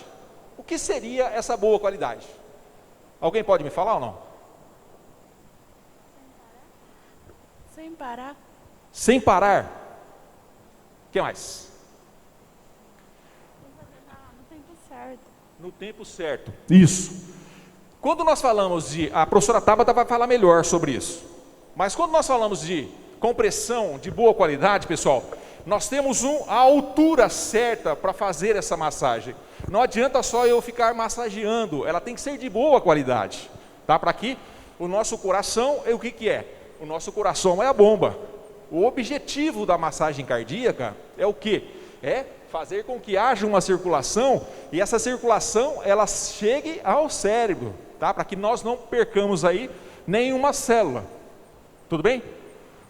O que seria essa boa qualidade? Alguém pode me falar ou não? Sem parar. Sem parar. O que mais? No tempo certo. No tempo certo. Isso. Quando nós falamos de... A professora Tabata vai falar melhor sobre isso. Mas quando nós falamos de compressão de boa qualidade, pessoal, nós temos a altura certa para fazer essa massagem. Não adianta só eu ficar massageando, ela tem que ser de boa qualidade, tá? Para que o nosso coração, o que é? O nosso coração é a bomba. O objetivo da massagem cardíaca é o quê? É fazer com que haja uma circulação, e essa circulação, ela chegue ao cérebro, tá? Para que nós não percamos aí nenhuma célula. Tudo bem?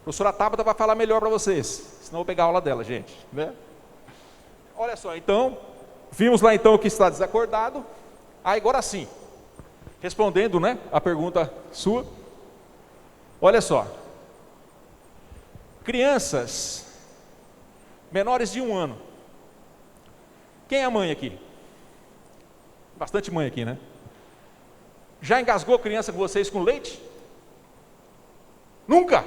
A professora Tabata vai falar melhor para vocês, senão eu vou pegar a aula dela, gente, né? Olha só, então, vimos lá então que está desacordado. Agora sim, respondendo, né, a pergunta sua. Olha só, crianças menores de 1 ano. Quem é a mãe aqui? Bastante mãe aqui, né? Já engasgou criança com vocês com leite? Nunca?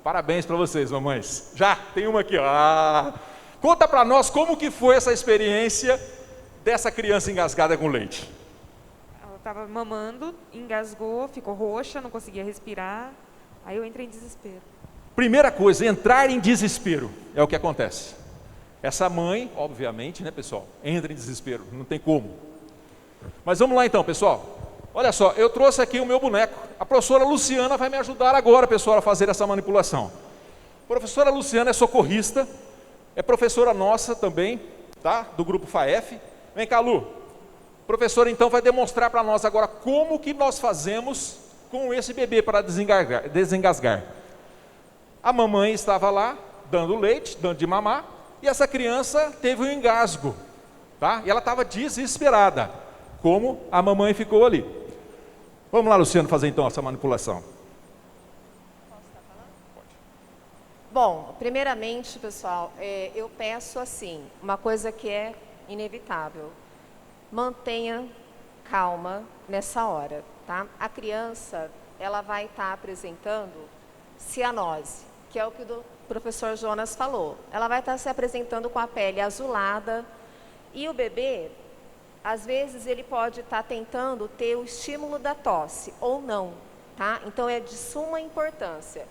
Parabéns para vocês, mamães. Já, tem uma aqui, ó. Conta para nós como que foi essa experiência dessa criança engasgada com leite. Ela estava mamando, engasgou, ficou roxa, não conseguia respirar. Aí eu entrei em desespero. Primeira coisa, entrar em desespero é o que acontece. Essa mãe, obviamente, né, pessoal, entra em desespero, não tem como. Mas vamos lá então, pessoal. Olha só, eu trouxe aqui o meu boneco. A professora Luciana vai me ajudar agora, pessoal, a fazer essa manipulação. A professora Luciana é socorrista, é professora nossa também, tá? Do grupo FAEF. Vem cá, Lu. A professora então vai demonstrar para nós agora como que nós fazemos com esse bebê para desengasgar. A mamãe estava lá, dando leite, dando de mamar, e essa criança teve um engasgo, tá? E ela estava desesperada, como a mamãe ficou ali. Vamos lá, Luciano, fazer então essa manipulação. Posso estar falando? Pode. Bom, primeiramente, pessoal, eu peço assim, uma coisa que é inevitável. Mantenha calma nessa hora, tá? A criança, ela vai estar apresentando cianose, que é o que o professor Jonas falou. Ela vai estar se apresentando com a pele azulada, e o bebê, às vezes, ele pode estar tentando ter o estímulo da tosse, ou não, tá? Então, é de suma importância.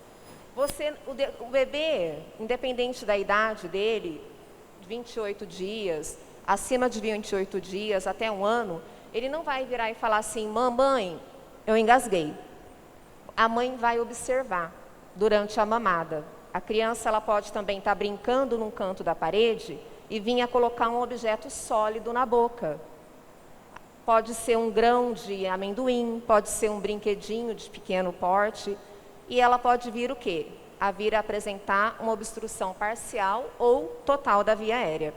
O bebê, independente da idade dele, 28 dias, acima de 28 dias, até 1 ano, ele não vai virar e falar assim, mamãe, eu engasguei. A mãe vai observar durante a mamada. A criança, ela pode também estar brincando num canto da parede e vir a colocar um objeto sólido na boca. Pode ser um grão de amendoim, pode ser um brinquedinho de pequeno porte, e ela pode vir o quê? A vir a apresentar uma obstrução parcial ou total da via aérea.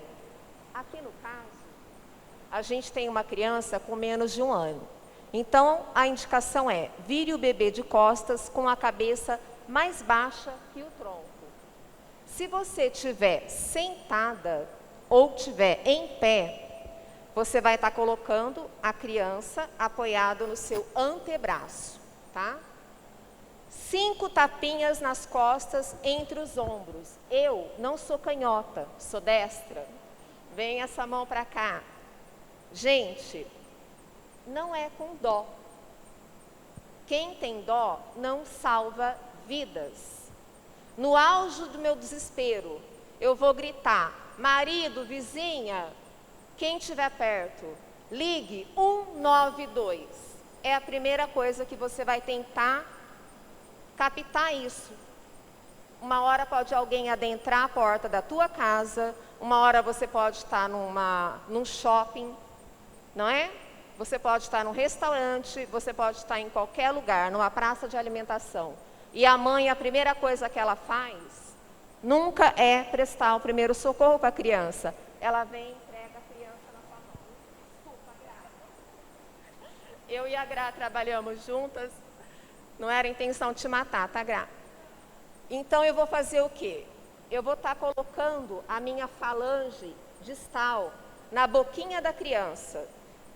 Aqui no caso, a gente tem uma criança com menos de 1 ano. Então, a indicação é, vire o bebê de costas com a cabeça mais baixa que o tronco. Se você estiver sentada ou estiver em pé, você vai estar colocando a criança apoiada no seu antebraço, tá? 5 tapinhas nas costas entre os ombros. Eu não sou canhota, sou destra. Vem essa mão para cá. Gente, não é com dó. Quem tem dó não salva vidas. No auge do meu desespero, eu vou gritar, marido, vizinha, quem estiver perto, ligue 192. É a primeira coisa que você vai tentar captar isso. Uma hora pode alguém adentrar a porta da tua casa, uma hora você pode estar num shopping, não é? Você pode estar num restaurante, você pode estar em qualquer lugar, numa praça de alimentação. E a mãe, a primeira coisa que ela faz, nunca é prestar o primeiro socorro para a criança. Ela vem e entrega a criança na sua mão. Desculpa, Gra. Eu e a Gra trabalhamos juntas, não era intenção de te matar, tá, Gra? Então eu vou fazer o quê? Eu vou estar colocando a minha falange distal na boquinha da criança.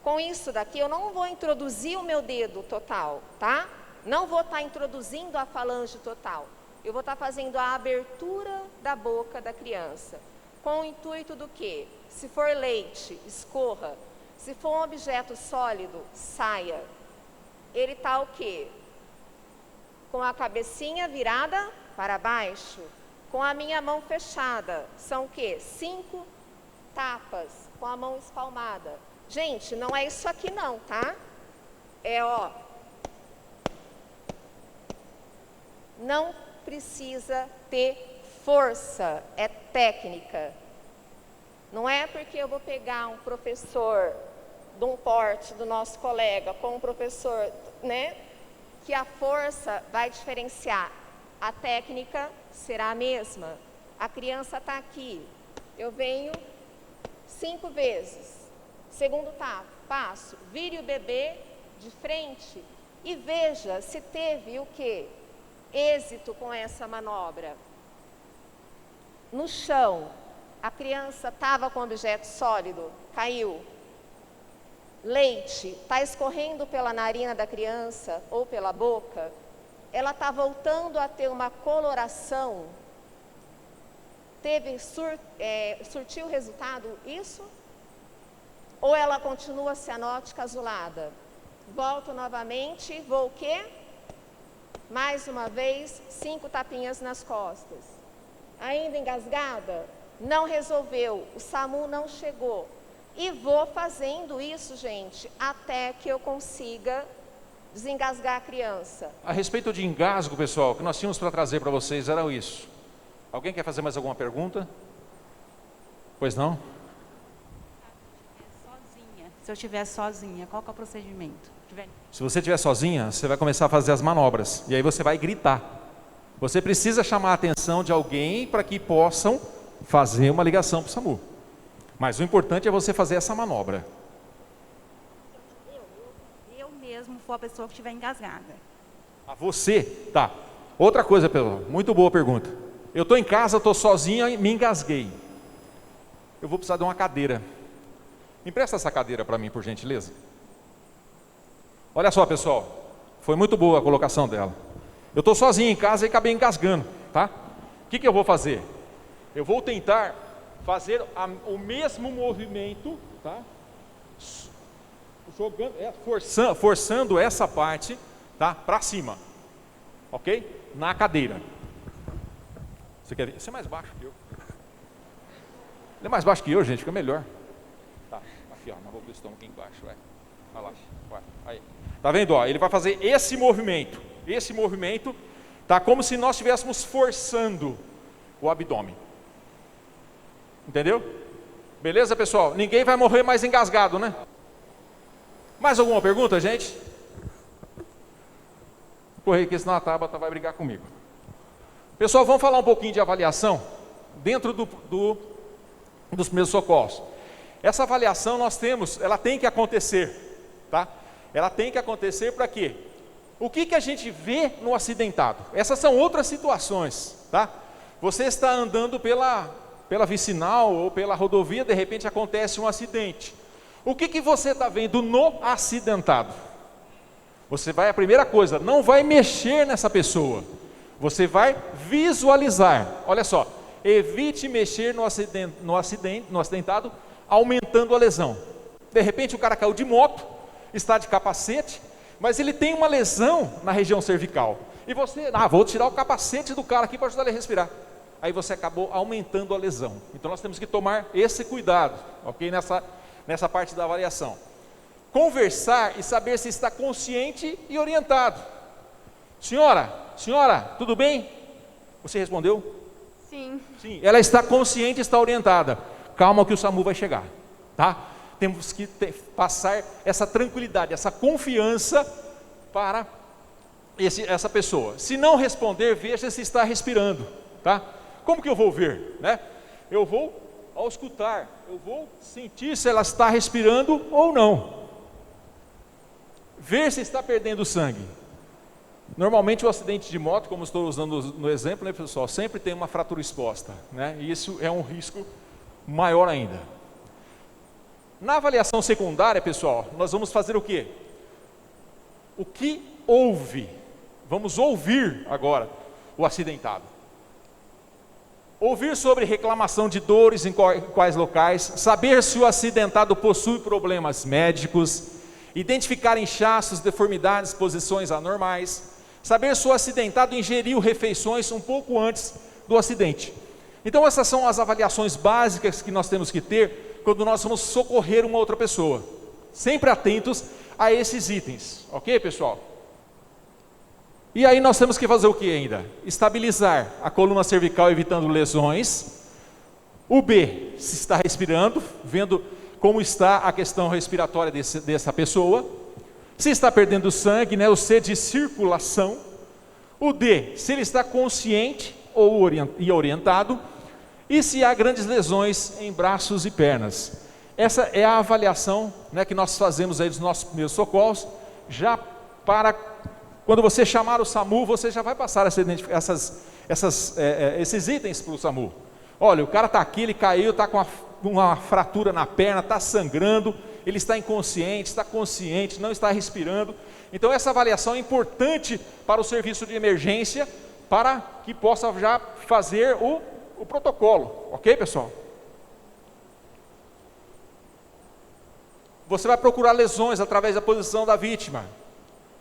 Com isso daqui eu não vou introduzir o meu dedo total, tá? Não vou estar introduzindo a falange total. Eu vou estar fazendo a abertura da boca da criança. Com o intuito do quê? Se for leite, escorra. Se for um objeto sólido, saia. Ele está o quê? Com a cabecinha virada para baixo, com a minha mão fechada. São o quê? 5 tapas com a mão espalmada. Gente, não é isso aqui não, tá? É, ó. Não precisa ter força, é técnica. Não é porque eu vou pegar um professor de um porte do nosso colega com um professor, né, que a força vai diferenciar. A técnica será a mesma. A criança está aqui. Eu venho 5 vezes. Segundo passo, vire o bebê de frente e veja se teve o quê? Êxito com essa manobra. No chão, a criança estava com objeto sólido, caiu. Leite está escorrendo pela narina da criança ou pela boca. Ela está voltando a ter uma coloração. Surtiu resultado isso? Ou ela continua cianótica azulada? Volto novamente, vou o quê? Mais uma vez, 5 tapinhas nas costas. Ainda engasgada? Não resolveu, o SAMU não chegou. E vou fazendo isso, gente, até que eu consiga desengasgar a criança. A respeito de engasgo, pessoal, o que nós tínhamos para trazer para vocês era isso. Alguém quer fazer mais alguma pergunta? Pois não? Se eu estiver sozinha, qual que é o procedimento? Se você estiver sozinha, você vai começar a fazer as manobras. E aí você vai gritar. Você precisa chamar a atenção de alguém para que possam fazer uma ligação para o SAMU. Mas o importante é você fazer essa manobra. Eu mesmo for a pessoa que estiver engasgada. A você? Tá. Outra coisa, Pedro, muito boa pergunta. Eu estou em casa, estou sozinha e me engasguei. Eu vou precisar de uma cadeira. Me empresta essa cadeira para mim, por gentileza. Olha só, pessoal, foi muito boa a colocação dela. Eu estou sozinho em casa e acabei engasgando, tá? O que eu vou fazer? Eu vou tentar fazer o mesmo movimento, tá? Forçando essa parte, tá? Para cima, ok? Na cadeira. Você quer ver? Você é mais baixo que eu. Ele é mais baixo que eu, gente, fica melhor. Tá, aqui ó, na boca do estômago aqui embaixo, vai. Olha lá, vai. Aí. Tá vendo, ó? Ele vai fazer esse movimento. Esse movimento tá como se nós estivéssemos forçando o abdômen. Entendeu? Beleza, pessoal? Ninguém vai morrer mais engasgado, né? Mais alguma pergunta, gente? Correr aqui, senão a Tabata vai brigar comigo. Pessoal, vamos falar um pouquinho de avaliação dentro dos primeiros socorros. Essa avaliação ela tem que acontecer, tá? Ela tem que acontecer para quê? O que a gente vê no acidentado? Essas são outras situações, tá? Você está andando pela vicinal ou pela rodovia, de repente acontece um acidente. O que você está vendo no acidentado? Você vai, a primeira coisa, não vai mexer nessa pessoa. Você vai visualizar. Olha só, evite mexer no acidentado, aumentando a lesão. De repente o cara caiu de moto, está de capacete, mas ele tem uma lesão na região cervical. E você, vou tirar o capacete do cara aqui para ajudar ele a respirar. Aí você acabou aumentando a lesão. Então nós temos que tomar esse cuidado, ok? Nessa parte da avaliação. Conversar e saber se está consciente e orientado. Senhora, tudo bem? Você respondeu? Sim. Sim, ela está consciente, está orientada. Calma que o SAMU vai chegar, tá? Temos que passar essa tranquilidade, essa confiança para essa pessoa. Se não responder, veja se está respirando, tá? Como que eu vou ver, né? Eu vou auscultar, eu vou sentir se ela está respirando ou não. Ver se está perdendo sangue. Normalmente o acidente de moto, como estou usando no exemplo, né, pessoal, sempre tem uma fratura exposta, né? E isso é um risco maior ainda. Na avaliação secundária, pessoal, nós vamos fazer o quê? O que houve? Vamos ouvir agora o acidentado. Ouvir sobre reclamação de dores em quais locais, saber se o acidentado possui problemas médicos, identificar inchaços, deformidades, posições anormais, saber se o acidentado ingeriu refeições um pouco antes do acidente. Então essas são as avaliações básicas que nós temos que ter quando nós vamos socorrer uma outra pessoa. Sempre atentos a esses itens, ok, pessoal? E aí nós temos que fazer o que ainda? Estabilizar a coluna cervical evitando lesões. O B, se está respirando, vendo como está a questão respiratória dessa pessoa. Se está perdendo sangue, né? O C de circulação. O D, se ele está consciente ou orientado. E se há grandes lesões em braços e pernas. Essa é a avaliação, né, que nós fazemos aí dos nossos primeiros socorros, já para quando você chamar o SAMU, você já vai passar esses itens para o SAMU. Olha, o cara está aqui, ele caiu, está com uma fratura na perna, está sangrando, ele está inconsciente, está consciente, não está respirando. Então essa avaliação é importante para o serviço de emergência, para que possa já fazer o protocolo, ok, pessoal? Você vai procurar lesões através da posição da vítima,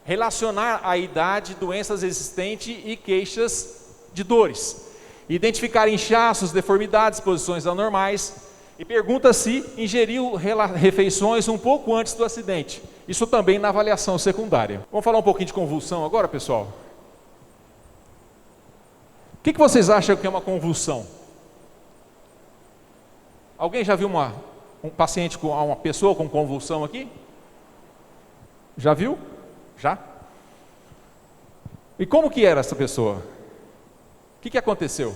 relacionar a idade, doenças existentes e queixas de dores, identificar inchaços, deformidades, posições anormais, e pergunta se ingeriu refeições um pouco antes do acidente. Isso também na avaliação secundária. Vamos falar um pouquinho de convulsão agora, pessoal? O que vocês acham que é uma convulsão? Alguém já viu um paciente com uma pessoa com convulsão aqui? Já viu? Já? E como que era essa pessoa? O que aconteceu?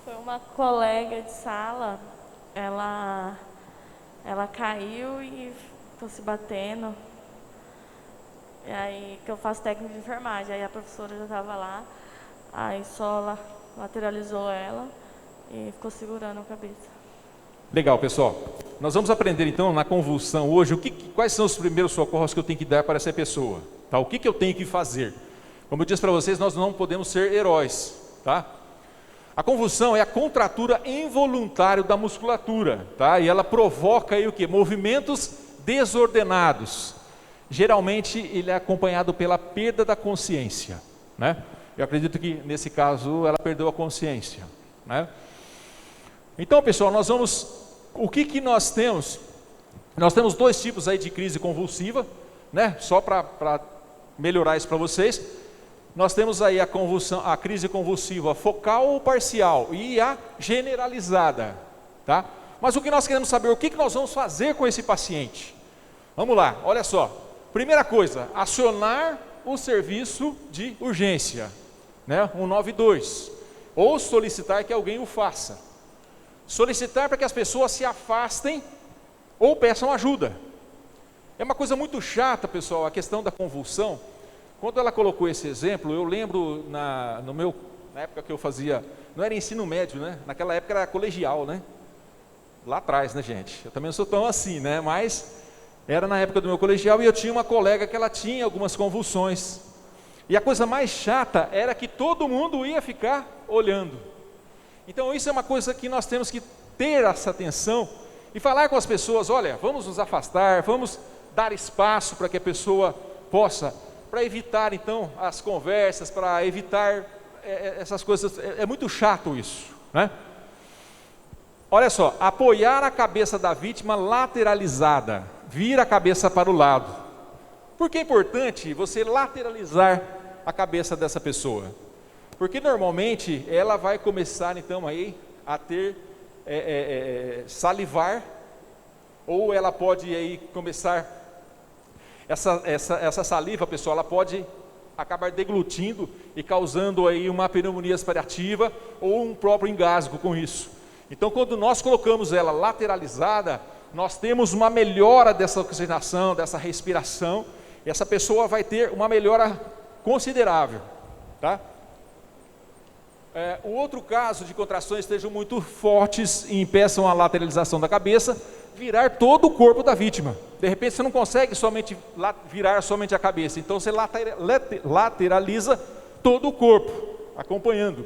Foi uma colega de sala, ela caiu e ficou se batendo. E aí, que eu faço técnica de enfermagem, aí a professora já estava lá, aí só lateralizou ela e ficou segurando a cabeça. Legal, pessoal. Nós vamos aprender então na convulsão hoje quais são os primeiros socorros que eu tenho que dar para essa pessoa, tá? O que eu tenho que fazer? Como eu disse para vocês, nós não podemos ser heróis, tá? A convulsão é a contratura involuntária da musculatura, tá? E ela provoca aí o quê? Movimentos desordenados. Geralmente ele é acompanhado pela perda da consciência, né? Eu acredito que nesse caso ela perdeu a consciência, né? Então, pessoal, o que nós temos? Nós temos dois tipos aí de crise convulsiva, né? Só para melhorar isso para vocês. Nós temos aí a crise convulsiva focal ou parcial e a generalizada, tá? Mas o que nós queremos saber, o que nós vamos fazer com esse paciente? Vamos lá, olha só. Primeira coisa, acionar o serviço de urgência, né? 192, ou solicitar que alguém o faça. Solicitar para que as pessoas se afastem ou peçam ajuda. É uma coisa muito chata, pessoal, a questão da convulsão. Quando ela colocou esse exemplo, eu lembro na época que eu fazia, não era ensino médio, né? Naquela época era colegial, né? Lá atrás, né, gente? Eu também não sou tão assim, né? Mas era na época do meu colegial e eu tinha uma colega que ela tinha algumas convulsões. E a coisa mais chata era que todo mundo ia ficar olhando. Então isso é uma coisa que nós temos que ter essa atenção e falar com as pessoas, olha, vamos nos afastar, vamos dar espaço para que a pessoa possa, para evitar então as conversas, para evitar essas coisas. É muito chato isso, né? Olha só, apoiar a cabeça da vítima lateralizada, vira a cabeça para o lado. Por que é importante você lateralizar a cabeça dessa pessoa? Porque normalmente ela vai começar então aí a ter salivar, ou ela pode aí começar, essa saliva, pessoal, ela pode acabar deglutindo e causando aí uma pneumonia aspirativa ou um próprio engasgo com isso. Então, quando nós colocamos ela lateralizada, nós temos uma melhora dessa oxigenação, dessa respiração, e essa pessoa vai ter uma melhora considerável, tá? O outro caso de contrações estejam muito fortes e impeçam a lateralização da cabeça, virar todo o corpo da vítima. De repente você não consegue somente virar somente a cabeça, então você lateraliza todo o corpo, acompanhando.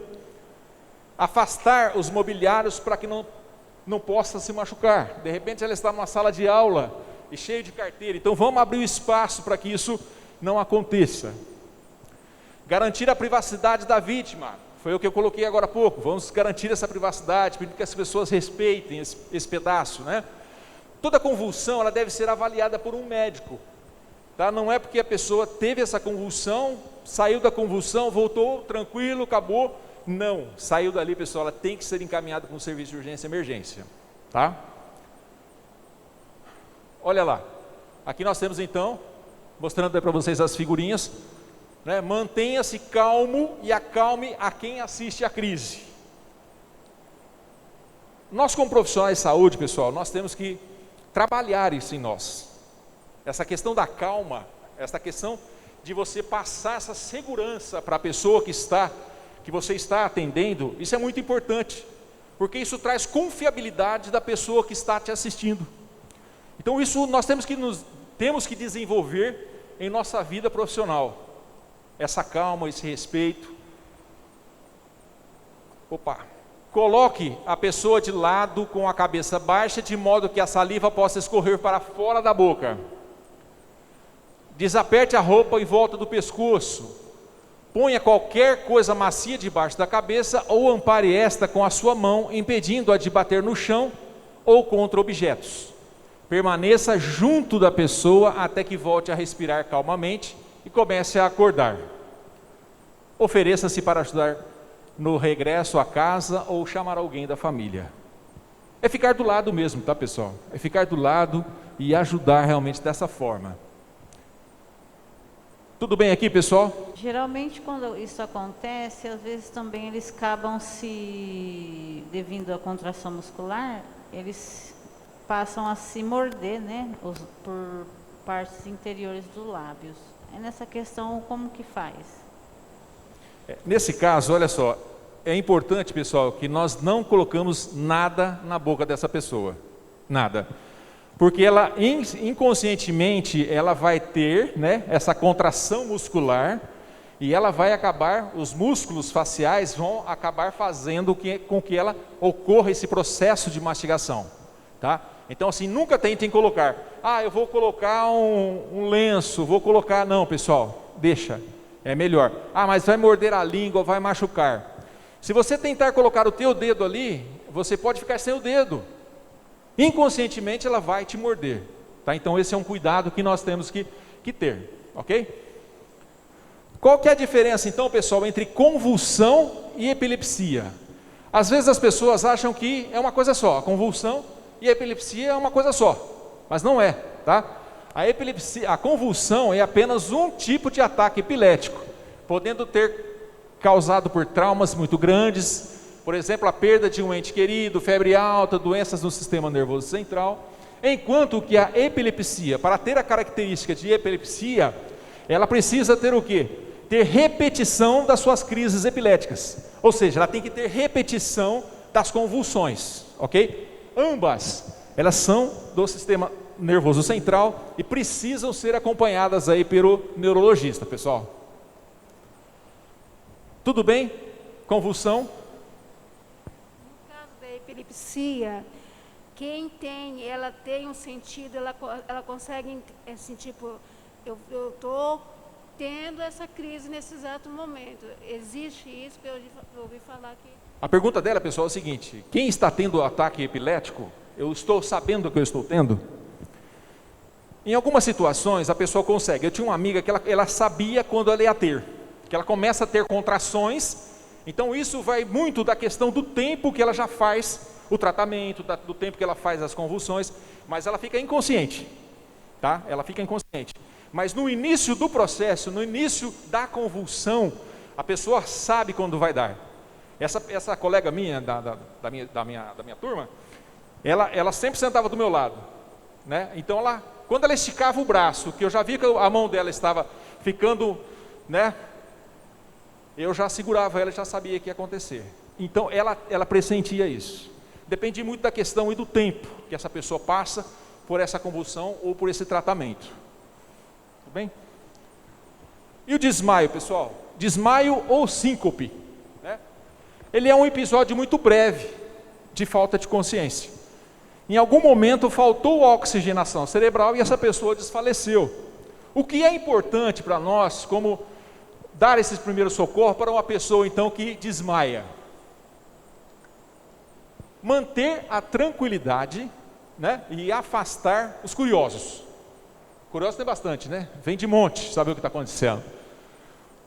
Afastar os mobiliários para que não possa se machucar. De repente ela está numa sala de aula e cheio de carteira, então vamos abrir o espaço para que isso não aconteça. Garantir a privacidade da vítima, foi o que eu coloquei agora há pouco. Vamos garantir essa privacidade, pedir que as pessoas respeitem esse pedaço, né? Toda convulsão, ela deve ser avaliada por um médico, tá? Não é porque a pessoa teve essa convulsão, saiu da convulsão, voltou tranquilo, acabou. Não, saiu dali, pessoal, ela tem que ser encaminhada para um serviço de urgência e emergência, tá? Olha lá, aqui nós temos então, mostrando para vocês as figurinhas, né? Mantenha-se calmo e acalme a quem assiste à crise. Nós, como profissionais de saúde, pessoal, nós temos que trabalhar isso em nós. Essa questão da calma, essa questão de você passar essa segurança para a pessoa que você está atendendo, isso é muito importante, porque isso traz confiabilidade da pessoa que está te assistindo. Então isso nós temos que desenvolver em nossa vida profissional, essa calma, esse respeito. Coloque a pessoa de lado com a cabeça baixa, de modo que a saliva possa escorrer para fora da boca. Desaperte a roupa em volta do pescoço. Ponha qualquer coisa macia debaixo da cabeça ou ampare esta com a sua mão, impedindo-a de bater no chão ou contra objetos. Permaneça junto da pessoa até que volte a respirar calmamente e comece a acordar. Ofereça-se para ajudar no regresso à casa ou chamar alguém da família. É ficar do lado mesmo, tá, pessoal? É ficar do lado e ajudar realmente dessa forma. Tudo bem aqui, pessoal? Geralmente quando isso acontece, às vezes também eles acabam devido à contração muscular, eles passam a se morder, né, por partes interiores dos lábios. É nessa questão, como que faz? Nesse caso, olha só, é importante, pessoal, que nós não colocamos nada na boca dessa pessoa, nada, porque ela inconscientemente ela vai ter, né, essa contração muscular e ela vai acabar, os músculos faciais vão acabar fazendo com que ela ocorra esse processo de mastigação, tá? Então assim, nunca tentem colocar, eu vou colocar um lenço, vou colocar, não, pessoal, deixa. É melhor. Mas vai morder a língua, vai machucar. Se você tentar colocar o teu dedo ali, você pode ficar sem o dedo. Inconscientemente ela vai te morder, tá? Então esse é um cuidado que nós temos que ter, ok? Qual que é a diferença então, pessoal, entre convulsão e epilepsia? Às vezes as pessoas acham que é uma coisa só, a convulsão e a epilepsia é uma coisa só, mas não é, tá? A convulsão é apenas um tipo de ataque epilético, podendo ter causado por traumas muito grandes, por exemplo, a perda de um ente querido, febre alta, doenças no sistema nervoso central, enquanto que a epilepsia, para ter a característica de epilepsia, ela precisa ter o quê? Ter repetição das suas crises epiléticas, ou seja, ela tem que ter repetição das convulsões, ok? Ambas, elas são do sistema nervoso central e precisam ser acompanhadas aí pelo neurologista, pessoal. Tudo bem? Convulsão? No caso da epilepsia, quem tem, ela tem um sentido, ela consegue, assim, tipo, eu estou tendo essa crise nesse exato momento. Existe isso? Eu ouvi falar que... A pergunta dela, pessoal, é o seguinte: quem está tendo ataque epilético, eu estou sabendo que eu estou tendo? Em algumas situações a pessoa consegue. Eu tinha uma amiga que ela sabia quando ela ia ter, que ela começa a ter contrações Então isso vai muito da questão do tempo que ela já faz o tratamento, do tempo que ela faz as convulsões, mas ela fica inconsciente, tá? Ela fica inconsciente. Mas no início do processo, no início da convulsão, a pessoa sabe quando vai dar. Essa colega minha, da minha turma, ela sempre sentava do meu lado, né? Então quando ela esticava o braço, que eu já vi que a mão dela estava ficando, né? Eu já segurava ela e já sabia que ia acontecer. Então ela pressentia isso. Depende muito da questão e do tempo que essa pessoa passa por essa convulsão ou por esse tratamento. Tudo bem? E o desmaio, pessoal? Desmaio ou síncope, né? Ele é um episódio muito breve de falta de consciência. Em algum momento faltou a oxigenação cerebral e essa pessoa desfaleceu. O que é importante para nós, como dar esses primeiros socorros para uma pessoa então que desmaia? Manter a tranquilidade, né, e afastar os curiosos. Curiosos tem bastante, né? Vem de monte, saber o que está acontecendo.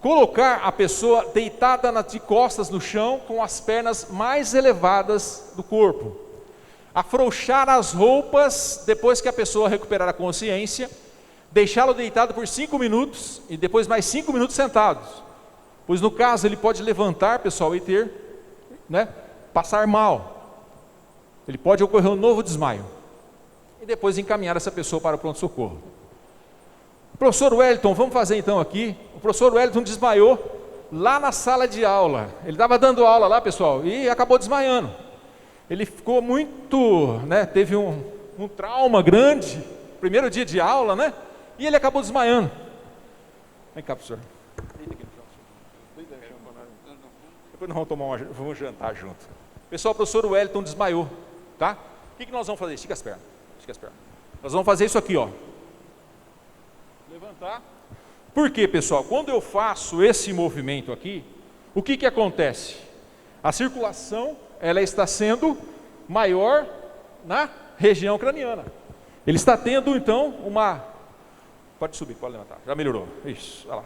Colocar a pessoa deitada de costas no chão com as pernas mais elevadas do corpo. Afrouxar as roupas depois que a pessoa recuperar a consciência. Deixá-lo deitado por 5 minutos e depois mais 5 minutos sentados. Pois no caso ele pode levantar, pessoal, e ter, né, passar mal. Ele pode ocorrer um novo desmaio. E depois encaminhar essa pessoa para o pronto-socorro. Professor Wellington, vamos fazer então aqui. O professor Wellington desmaiou lá na sala de aula. Ele estava dando aula lá, pessoal, e acabou desmaiando. Ele ficou muito, né, teve um trauma grande, primeiro dia de aula, né? E ele acabou desmaiando. Vem cá, professor. Depois nós vamos jantar junto. Pessoal, o professor Wellington desmaiou, tá? O que nós vamos fazer? Estica as pernas. Estica as pernas. Nós vamos fazer isso aqui, ó. Levantar. Por quê, pessoal? Quando eu faço esse movimento aqui, o que acontece? A circulação, ela está sendo maior na região craniana. Ele está tendo, então, Pode subir, pode levantar. Já melhorou. Isso, olha lá.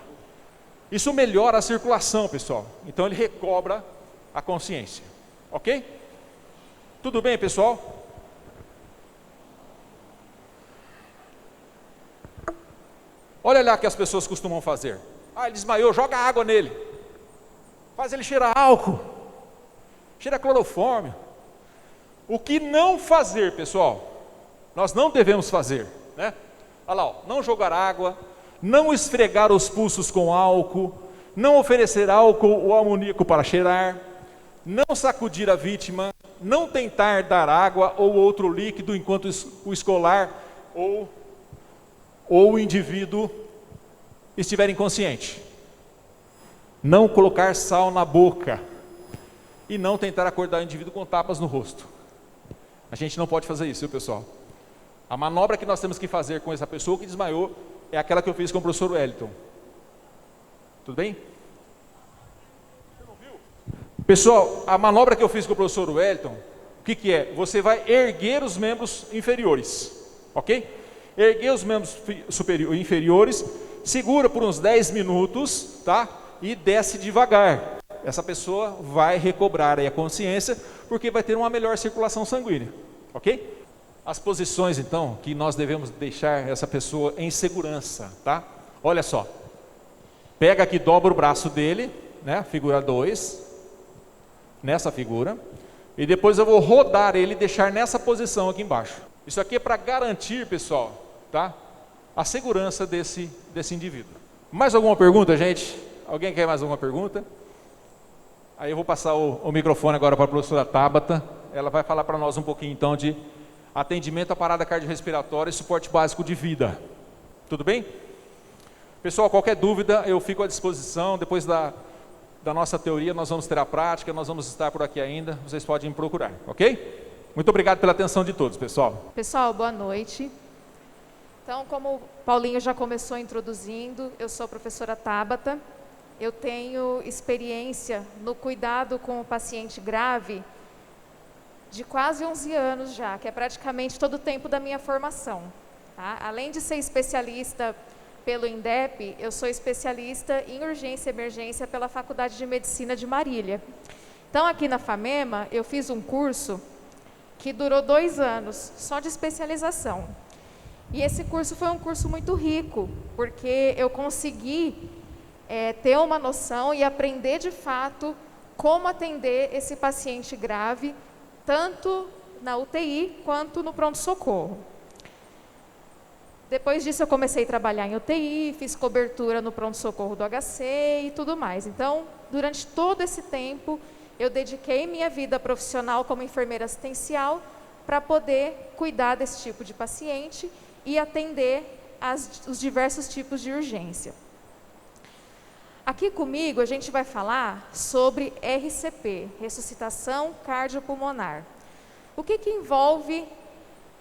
Isso melhora a circulação, pessoal. Então ele recobra a consciência. Ok? Tudo bem, pessoal? Olha lá o que as pessoas costumam fazer. Ele desmaiou, joga água nele. Faz ele cheirar álcool. Cheira clorofórmio. O que não fazer, pessoal? Nós não devemos fazer, né? Olha lá, ó, não jogar água, não esfregar os pulsos com álcool, não oferecer álcool ou amoníaco para cheirar, não sacudir a vítima, não tentar dar água ou outro líquido enquanto o escolar ou o indivíduo estiver inconsciente. Não colocar sal na boca e não tentar acordar o indivíduo com tapas no rosto. A gente não pode fazer isso, viu, pessoal? A manobra que nós temos que fazer com essa pessoa que desmaiou é aquela que eu fiz com o professor Wellington. Tudo bem? Você não viu? Pessoal, a manobra que eu fiz com o professor Wellington, o que é? Você vai erguer os membros inferiores, ok? Erguer os membros inferiores, segura por uns 10 minutos, tá? E desce devagar. Essa pessoa vai recobrar aí a consciência, porque vai ter uma melhor circulação sanguínea, ok? As posições, então, que nós devemos deixar essa pessoa em segurança, tá? Olha só. Pega aqui, dobra o braço dele, né? Figura 2, nessa figura. E depois eu vou rodar ele e deixar nessa posição aqui embaixo. Isso aqui é para garantir, pessoal, tá? A segurança desse indivíduo. Mais alguma pergunta, gente? Alguém quer mais alguma pergunta? Aí eu vou passar o microfone agora para a professora Tabata. Ela vai falar para nós um pouquinho, então, de atendimento à parada cardiorrespiratória e suporte básico de vida. Tudo bem? Pessoal, qualquer dúvida, eu fico à disposição. Depois da nossa teoria, nós vamos ter a prática, nós vamos estar por aqui ainda. Vocês podem me procurar, ok? Muito obrigado pela atenção de todos, pessoal. Pessoal, boa noite. Então, como o Paulinho já começou introduzindo, eu sou a professora Tabata. Eu tenho experiência no cuidado com o paciente grave de quase 11 anos já, que é praticamente todo o tempo da minha formação. Tá? Além de ser especialista pelo INDEP, eu sou especialista em urgência e emergência pela Faculdade de Medicina de Marília. Então, aqui na FAMEMA, eu fiz um curso que durou 2 anos, só de especialização. E esse curso foi um curso muito rico, porque eu consegui ter uma noção e aprender de fato como atender esse paciente grave, tanto na UTI quanto no pronto-socorro. Depois disso eu comecei a trabalhar em UTI, fiz cobertura no pronto-socorro do HC e tudo mais. Então, durante todo esse tempo, eu dediquei minha vida profissional como enfermeira assistencial para poder cuidar desse tipo de paciente e atender os diversos tipos de urgência. Aqui comigo a gente vai falar sobre RCP, ressuscitação cardiopulmonar. O que envolve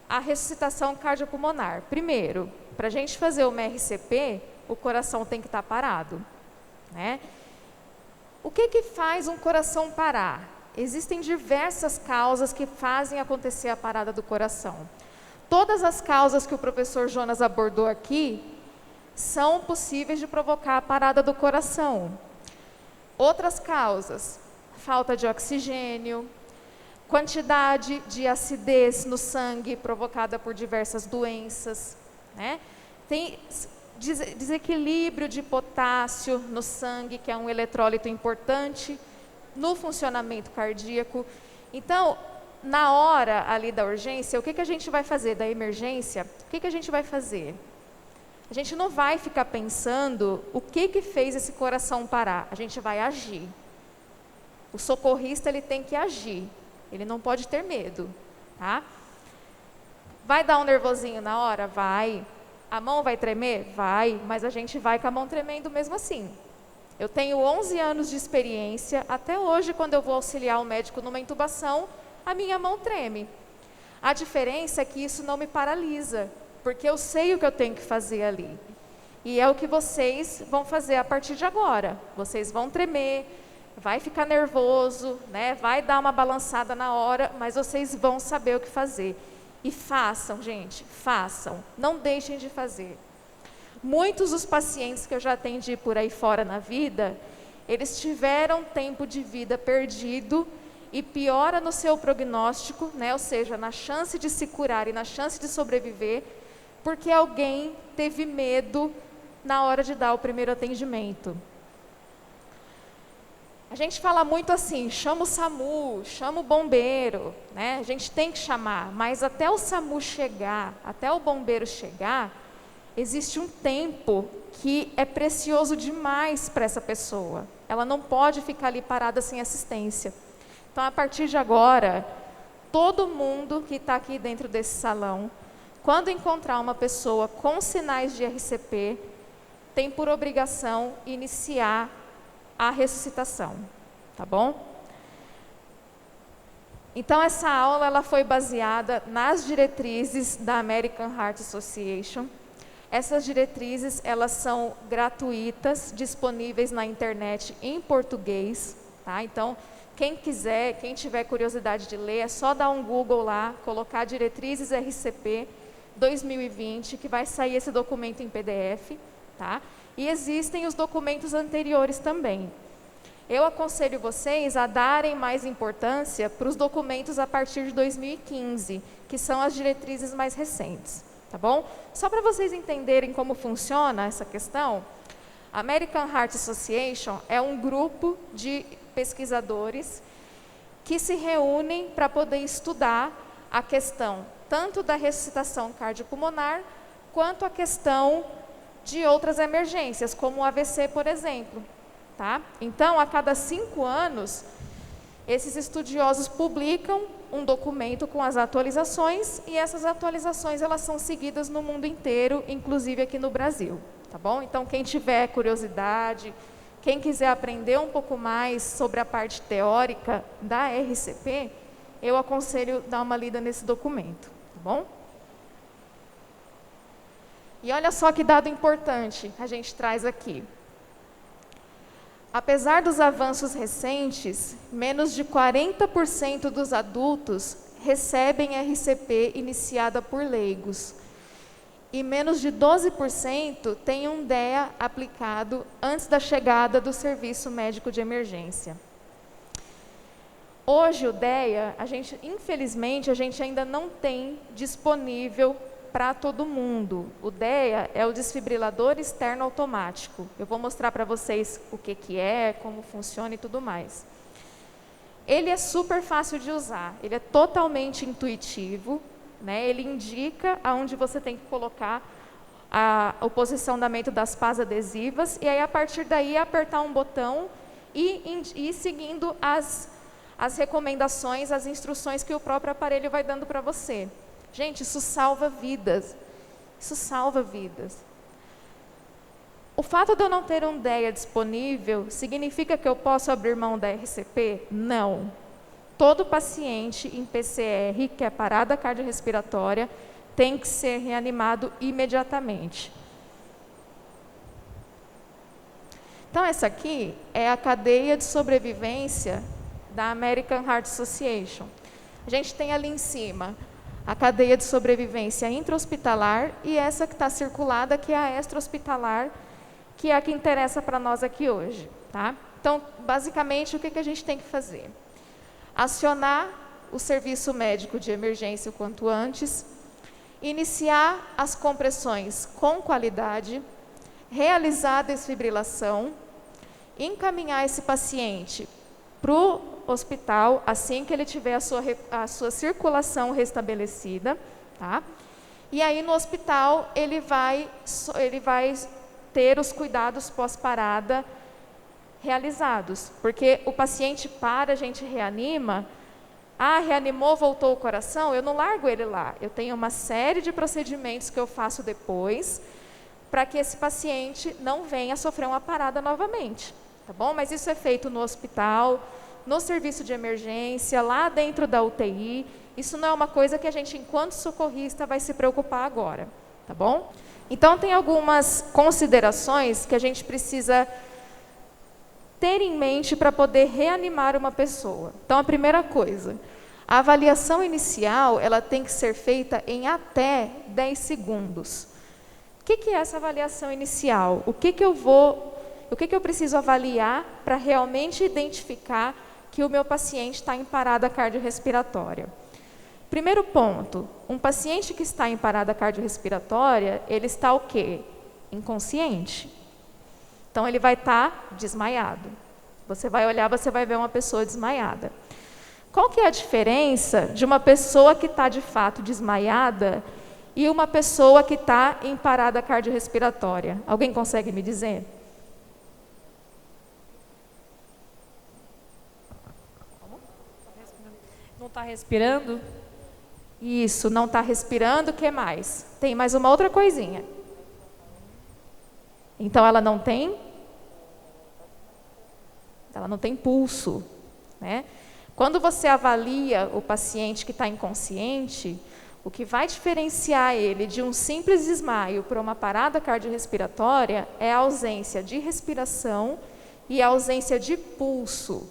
a ressuscitação cardiopulmonar? Primeiro, para a gente fazer uma RCP, o coração tem que estar parado, né? O que faz um coração parar? Existem diversas causas que fazem acontecer a parada do coração. Todas as causas que o professor Jonas abordou aqui são possíveis de provocar a parada do coração. Outras causas: falta de oxigênio, quantidade de acidez no sangue provocada por diversas doenças, né? Tem desequilíbrio de potássio no sangue, que é um eletrólito importante no funcionamento cardíaco. Então, na hora ali da urgência, o que a gente vai fazer? Da emergência, o que a gente vai fazer? A gente não vai ficar pensando o que fez esse coração parar, a gente vai agir. O socorrista, ele tem que agir, ele não pode ter medo, tá? Vai dar um nervosinho na hora? Vai. A mão vai tremer? Vai, mas a gente vai com a mão tremendo mesmo assim. Eu tenho 11 anos de experiência, até hoje quando eu vou auxiliar o médico numa intubação, a minha mão treme. A diferença é que isso não me paralisa, porque eu sei o que eu tenho que fazer ali. E é o que vocês vão fazer a partir de agora. Vocês vão tremer, vai ficar nervoso, né? Vai dar uma balançada na hora, mas vocês vão saber o que fazer. E façam, gente, façam. Não deixem de fazer. Muitos dos pacientes que eu já atendi por aí fora na vida, eles tiveram tempo de vida perdido e piora no seu prognóstico, né? Ou seja, na chance de se curar e na chance de sobreviver, porque alguém teve medo na hora de dar o primeiro atendimento. A gente fala muito assim, chama o SAMU, chama o bombeiro, né? A gente tem que chamar, mas até o SAMU chegar, até o bombeiro chegar, existe um tempo que é precioso demais para essa pessoa. Ela não pode ficar ali parada sem assistência. Então, a partir de agora, todo mundo que está aqui dentro desse salão, quando encontrar uma pessoa com sinais de RCP, tem por obrigação iniciar a ressuscitação, tá bom? Então, essa aula ela foi baseada nas diretrizes da American Heart Association. Essas diretrizes, elas são gratuitas, disponíveis na internet em português, tá? Então, quem quiser, quem tiver curiosidade de ler, é só dar um Google lá, colocar diretrizes RCP 2020, que vai sair esse documento em PDF, tá? E existem os documentos anteriores também. Eu aconselho vocês a darem mais importância para os documentos a partir de 2015, que são as diretrizes mais recentes, tá bom? Só para vocês entenderem como funciona essa questão, a American Heart Association é um grupo de pesquisadores que se reúnem para poder estudar a questão tanto da ressuscitação cardiopulmonar, quanto a questão de outras emergências, como o AVC, por exemplo. Tá? Então, a cada 5 anos, esses estudiosos publicam um documento com as atualizações, e essas atualizações elas são seguidas no mundo inteiro, inclusive aqui no Brasil. Tá bom? Então, quem tiver curiosidade, quem quiser aprender um pouco mais sobre a parte teórica da RCP, eu aconselho dar uma lida nesse documento. Tá bom? E olha só que dado importante a gente traz aqui. Apesar dos avanços recentes, menos de 40% dos adultos recebem RCP iniciada por leigos. e menos de 12% tem um DEA aplicado antes da chegada do serviço médico de emergência. Hoje o DEA, infelizmente, a gente ainda não tem disponível para todo mundo. O DEA é o desfibrilador externo automático. Eu vou mostrar para vocês o que é, como funciona e tudo mais. Ele é super fácil de usar, ele é totalmente intuitivo, né? Ele indica aonde você tem que colocar o posicionamento das pás adesivas, e aí a partir daí apertar um botão e ir seguindo as recomendações, as instruções que o próprio aparelho vai dando para você. Gente, isso salva vidas. Isso salva vidas. O fato de eu não ter um DEA disponível significa que eu posso abrir mão da RCP? Não. Todo paciente em PCR, que é parada cardiorrespiratória, tem que ser reanimado imediatamente. Então, essa aqui é a cadeia de sobrevivência da American Heart Association. A gente tem ali em cima a cadeia de sobrevivência intra-hospitalar e essa que está circulada, que é a extra-hospitalar, que é a que interessa para nós aqui hoje. Tá? Então, basicamente, o que a gente tem que fazer? Acionar o serviço médico de emergência o quanto antes, iniciar as compressões com qualidade, realizar a desfibrilação, encaminhar esse paciente para o hospital assim que ele tiver a sua circulação restabelecida, tá? E aí no hospital ele vai ter os cuidados pós-parada realizados, porque o paciente para, a gente reanima, reanimou, voltou o coração, eu não largo ele lá, eu tenho uma série de procedimentos que eu faço depois, para que esse paciente não venha sofrer uma parada novamente, tá bom? Mas isso é feito no hospital, no serviço de emergência, lá dentro da UTI, isso não é uma coisa que a gente, enquanto socorrista, vai se preocupar agora, tá bom? Então, tem algumas considerações que a gente precisa ter em mente para poder reanimar uma pessoa. Então, a primeira coisa, a avaliação inicial, ela tem que ser feita em até 10 segundos. O que é essa avaliação inicial? O que eu preciso avaliar para realmente identificar que o meu paciente está em parada cardiorrespiratória? Primeiro ponto, um paciente que está em parada cardiorrespiratória, ele está o quê? Inconsciente. Então, ele vai estar desmaiado. Você vai olhar, você vai ver uma pessoa desmaiada. Qual que é a diferença de uma pessoa que está de fato desmaiada e uma pessoa que está em parada cardiorrespiratória? Alguém consegue me dizer? Não está respirando? Isso, não está respirando, o que mais? Tem mais uma outra coisinha. Então, ela não tem pulso, né? Quando você avalia o paciente que está inconsciente, o que vai diferenciar ele de um simples desmaio para uma parada cardiorrespiratória é a ausência de respiração e a ausência de pulso.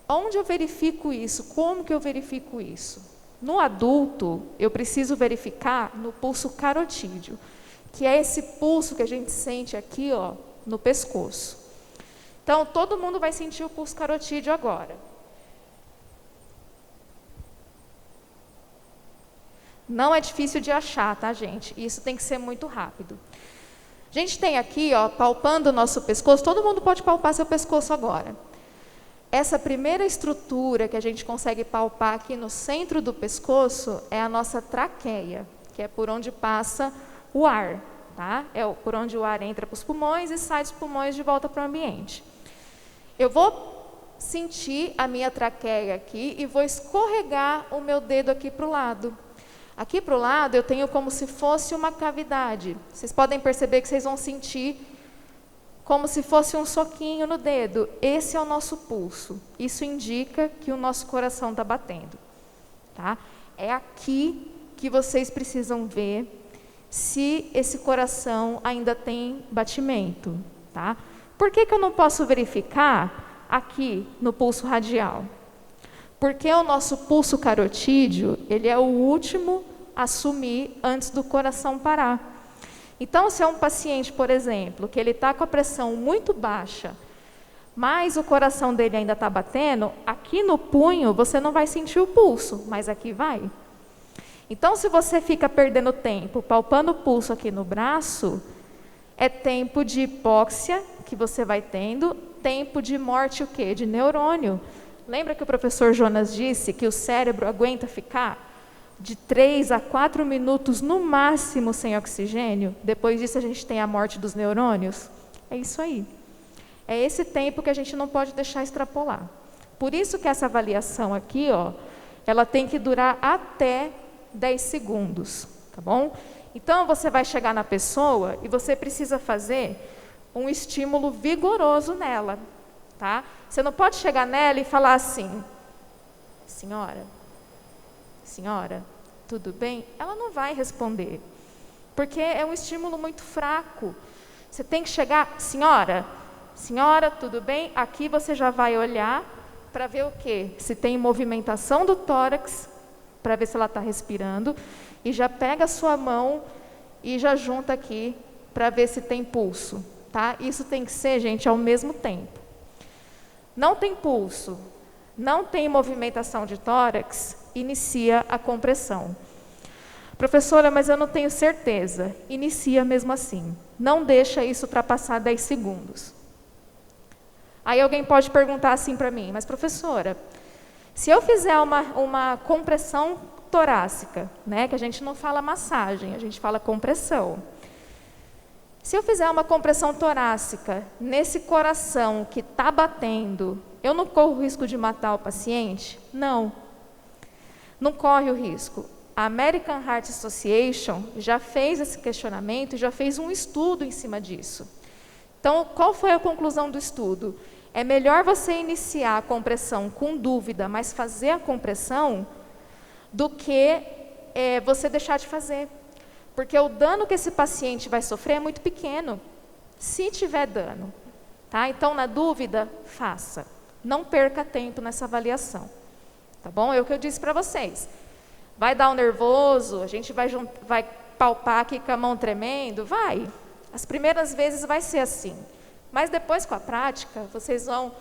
Onde eu verifico isso? Como que eu verifico isso? No adulto, eu preciso verificar no pulso carotídeo, que é esse pulso que a gente sente aqui, ó, no pescoço. Então, todo mundo vai sentir o pulso carotídeo agora. Não é difícil de achar, tá, gente? Isso tem que ser muito rápido. A gente tem aqui, ó, palpando o nosso pescoço, todo mundo pode palpar seu pescoço agora. Essa primeira estrutura que a gente consegue palpar aqui no centro do pescoço é a nossa traqueia, que é por onde passa o ar, tá? É por onde o ar entra para os pulmões e sai dos pulmões de volta para o ambiente. Eu vou sentir a minha traqueia aqui e vou escorregar o meu dedo aqui para o lado. Aqui para o lado eu tenho como se fosse uma cavidade. Vocês podem perceber que vocês vão sentir como se fosse um soquinho no dedo. Esse é o nosso pulso. Isso indica que o nosso coração está batendo. Tá? É aqui que vocês precisam ver se esse coração ainda tem batimento. Tá? Por que eu não posso verificar aqui no pulso radial? Porque o nosso pulso carotídeo, ele é o último assumir antes do coração parar. Então, se é um paciente, por exemplo, que ele está com a pressão muito baixa, mas o coração dele ainda está batendo, aqui no punho você não vai sentir o pulso, mas aqui vai. Então, se você fica perdendo tempo palpando o pulso aqui no braço, é tempo de hipóxia que você vai tendo, tempo de morte o quê? De neurônio. Lembra que o professor Jonas disse que o cérebro aguenta ficar de 3 a 4 minutos no máximo sem oxigênio? Depois disso a gente tem a morte dos neurônios? É isso aí. É esse tempo que a gente não pode deixar extrapolar. Por isso que essa avaliação aqui, ó, ela tem que durar até 10 segundos, tá bom? Então você vai chegar na pessoa e você precisa fazer um estímulo vigoroso nela, tá? Você não pode chegar nela e falar assim: senhora, tudo bem? Ela não vai responder, porque é um estímulo muito fraco. Você tem que chegar: senhora, tudo bem? Aqui você já vai olhar para ver o quê? Se tem movimentação do tórax, para ver se ela está respirando, e já pega a sua mão e já junta aqui para ver se tem pulso, tá? Isso tem que ser, gente, ao mesmo tempo. Não tem pulso, não tem movimentação de tórax, inicia a compressão. Professora, mas eu não tenho certeza. Inicia mesmo assim. Não deixa isso ultrapassar 10 segundos. Aí alguém pode perguntar assim para mim: mas professora, se eu fizer uma compressão torácica, né, que a gente não fala massagem, a gente fala compressão. Se eu fizer uma compressão torácica nesse coração que está batendo, eu não corro o risco de matar o paciente? Não. Não corre o risco. A American Heart Association já fez esse questionamento e já fez um estudo em cima disso. Então, qual foi a conclusão do estudo? É melhor você iniciar a compressão com dúvida, mas fazer a compressão, do que você deixar de fazer. Porque o dano que esse paciente vai sofrer é muito pequeno, se tiver dano. Tá? Então, na dúvida, faça. Não perca tempo nessa avaliação. Tá bom? É o que eu disse para vocês. Vai dar um nervoso, a gente vai palpar aqui com a mão tremendo? Vai. As primeiras vezes vai ser assim. Mas depois, com a prática, vocês vão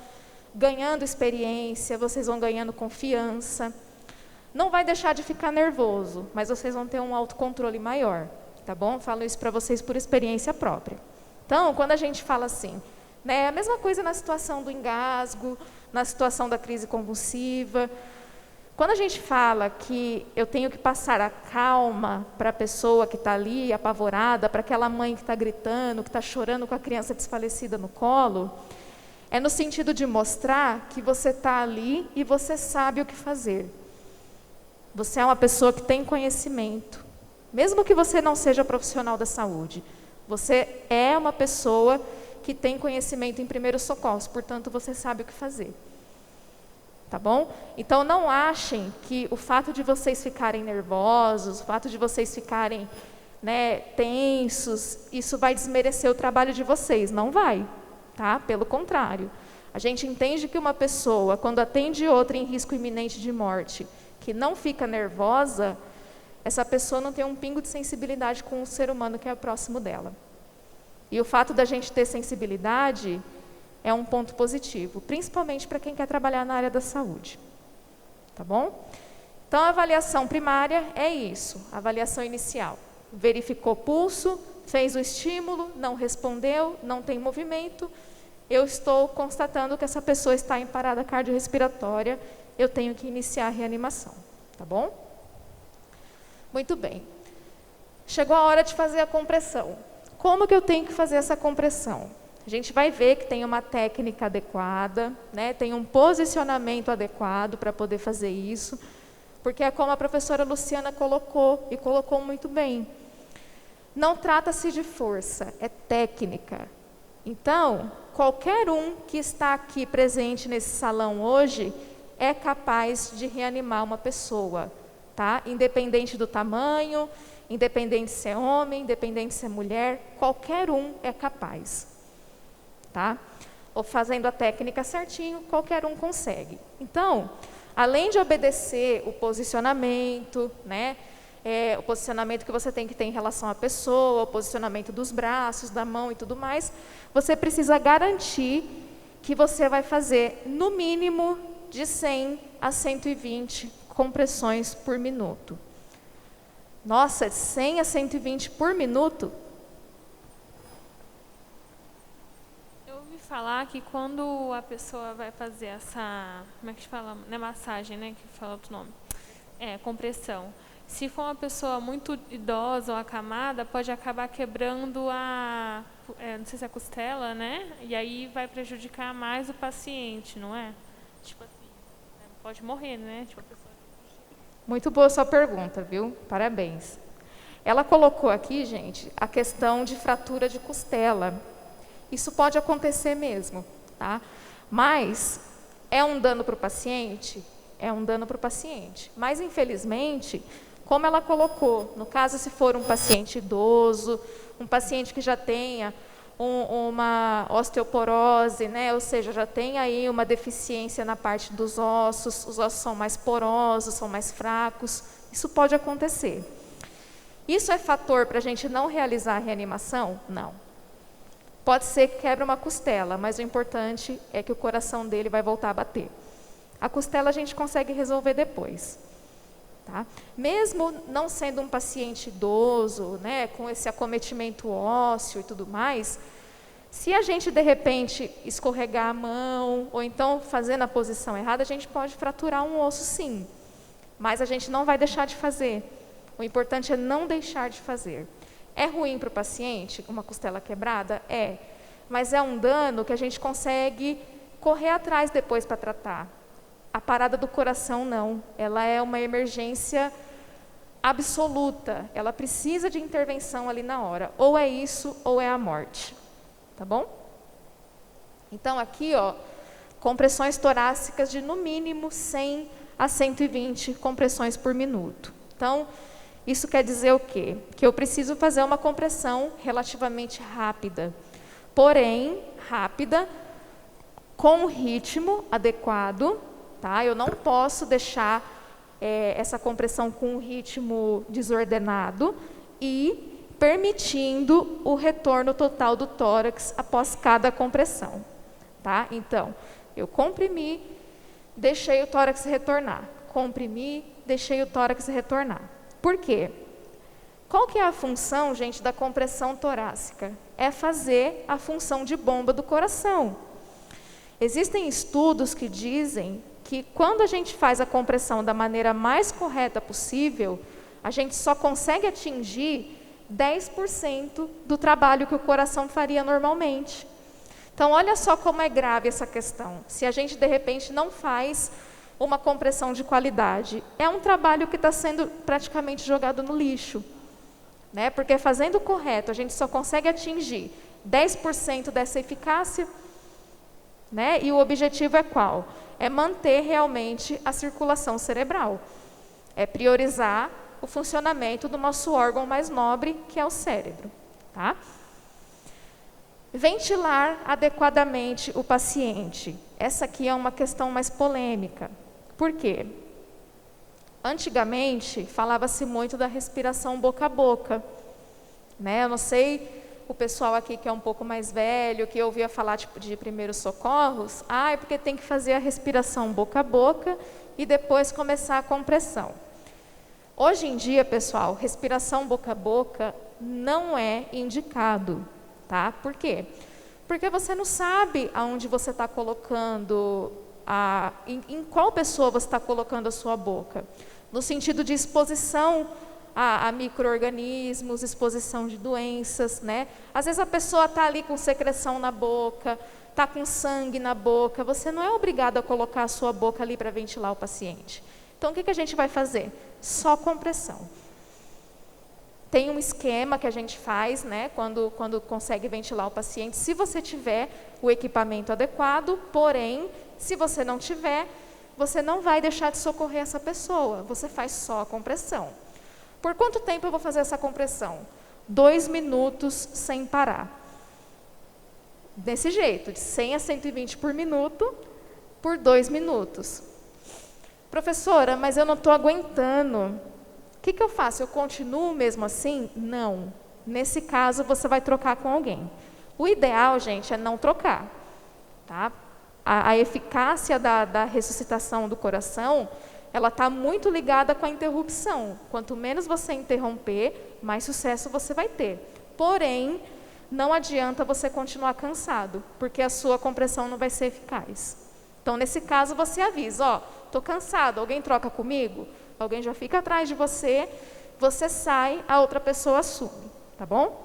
ganhando experiência, vocês vão ganhando confiança. Não vai deixar de ficar nervoso, mas vocês vão ter um autocontrole maior, tá bom? Falo isso para vocês por experiência própria. Então, quando a gente fala assim, né, é a mesma coisa na situação do engasgo, na situação da crise convulsiva. Quando a gente fala que eu tenho que passar a calma para a pessoa que está ali, apavorada, para aquela mãe que está gritando, que está chorando com a criança desfalecida no colo, é no sentido de mostrar que você está ali e você sabe o que fazer. Você é uma pessoa que tem conhecimento. Mesmo que você não seja profissional da saúde, você é uma pessoa que tem conhecimento em primeiros socorros, portanto, você sabe o que fazer. Tá bom? Então, não achem que o fato de vocês ficarem nervosos, o fato de vocês ficarem, né, tensos, isso vai desmerecer o trabalho de vocês. Não vai, tá? Pelo contrário. A gente entende que uma pessoa, quando atende outra em risco iminente de morte, que não fica nervosa, essa pessoa não tem um pingo de sensibilidade com o ser humano que é próximo dela. E o fato da gente ter sensibilidade é um ponto positivo, principalmente para quem quer trabalhar na área da saúde. Tá bom? Então, a avaliação primária é isso, a avaliação inicial. Verificou pulso, fez o estímulo, não respondeu, não tem movimento. Eu estou constatando que essa pessoa está em parada cardiorrespiratória, eu tenho que iniciar a reanimação. Tá bom? Muito bem. Chegou a hora de fazer a compressão. Como que eu tenho que fazer essa compressão? A gente vai ver que tem uma técnica adequada, né? Tem um posicionamento adequado para poder fazer isso, porque é como a professora Luciana colocou, e colocou muito bem. Não trata-se de força, é técnica. Então, qualquer um que está aqui presente nesse salão hoje é capaz de reanimar uma pessoa, tá? Independente do tamanho, independente se é homem, independente se é mulher, qualquer um é capaz. Tá? Ou fazendo a técnica certinho, qualquer um consegue. Então, além de obedecer o posicionamento, né, o posicionamento que você tem que ter em relação à pessoa, o posicionamento dos braços, da mão e tudo mais, você precisa garantir que você vai fazer, no mínimo, de 100 a 120 compressões por minuto. Nossa, 100 a 120 por minuto? Eu ouvi falar que quando a pessoa vai fazer essa, como é que fala? Não é massagem, né? Que fala outro nome. Compressão. Se for uma pessoa muito idosa ou acamada, pode acabar quebrando não sei se é a costela, né? E aí vai prejudicar mais o paciente, não é? Tipo assim, pode morrer, né? Tipo, a pessoa... Muito boa sua pergunta, viu? Parabéns. Ela colocou aqui, gente, a questão de fratura de costela. Isso pode acontecer mesmo, tá? Mas é um dano para o paciente? É um dano para o paciente. Mas, infelizmente, como ela colocou, no caso, se for um paciente idoso, um paciente que já tenha uma osteoporose, né? Ou seja, já tem aí uma deficiência na parte dos ossos, os ossos são mais porosos, são mais fracos, isso pode acontecer. Isso é fator para a gente não realizar a reanimação? Não. Pode ser que quebre uma costela, mas o importante é que o coração dele vai voltar a bater. A costela a gente consegue resolver depois. Tá? Mesmo não sendo um paciente idoso, né, com esse acometimento ósseo e tudo mais, se a gente de repente escorregar a mão, ou então fazer na posição errada, a gente pode fraturar um osso sim, mas a gente não vai deixar de fazer. O importante é não deixar de fazer. É ruim para o paciente uma costela quebrada? É, mas é um dano que a gente consegue correr atrás depois para tratar. A parada do coração não, ela é uma emergência absoluta, ela precisa de intervenção ali na hora, ou é isso ou é a morte, tá bom? Então aqui, ó, compressões torácicas de no mínimo 100 a 120 compressões por minuto. Então, isso quer dizer o quê? Que eu preciso fazer uma compressão relativamente rápida, porém rápida, com um ritmo adequado. Tá? Eu não posso deixar essa compressão com um ritmo desordenado e permitindo o retorno total do tórax após cada compressão. Tá? Então, eu comprimi, deixei o tórax retornar. Comprimi, deixei o tórax retornar. Por quê? Qual que é a função, gente, da compressão torácica? É fazer a função de bomba do coração. Existem estudos que dizem que quando a gente faz a compressão da maneira mais correta possível, a gente só consegue atingir 10% do trabalho que o coração faria normalmente. Então, olha só como é grave essa questão. Se a gente, de repente, não faz uma compressão de qualidade, é um trabalho que está sendo praticamente jogado no lixo. Né? Porque fazendo o correto, a gente só consegue atingir 10% dessa eficácia. Né? E o objetivo é qual? É manter realmente a circulação cerebral. É priorizar o funcionamento do nosso órgão mais nobre, que é o cérebro. Tá? Ventilar adequadamente o paciente. Essa aqui é uma questão mais polêmica. Por quê? Antigamente, falava-se muito da respiração boca a boca. Né? Eu não sei... O pessoal aqui que é um pouco mais velho, que ouvia falar tipo, de primeiros socorros, é porque tem que fazer a respiração boca a boca e depois começar a compressão. Hoje em dia, pessoal, respiração boca a boca não é indicado, tá? Por quê? Porque você não sabe aonde você está colocando, em qual pessoa você está colocando a sua boca, no sentido de exposição a micro-organismos, exposição de doenças, né? Às vezes a pessoa está ali com secreção na boca, está com sangue na boca, você não é obrigado a colocar a sua boca ali para ventilar o paciente. Então, o que a gente vai fazer? Só compressão. Tem um esquema que a gente faz, né, quando consegue ventilar o paciente, se você tiver o equipamento adequado, porém, se você não tiver, você não vai deixar de socorrer essa pessoa, você faz só a compressão. Por quanto tempo eu vou fazer essa compressão? 2 minutos sem parar. Desse jeito, de 100 a 120 por minuto, por 2 minutos. Professora, mas eu não estou aguentando. que eu faço? Eu continuo mesmo assim? Não. Nesse caso, você vai trocar com alguém. O ideal, gente, é não trocar. Tá? A eficácia da ressuscitação do coração, ela está muito ligada com a interrupção. Quanto menos você interromper, mais sucesso você vai ter. Porém, não adianta você continuar cansado, porque a sua compressão não vai ser eficaz. Então, nesse caso, você avisa, ó, estou cansado, alguém troca comigo? Alguém já fica atrás de você, você sai, a outra pessoa assume, tá bom?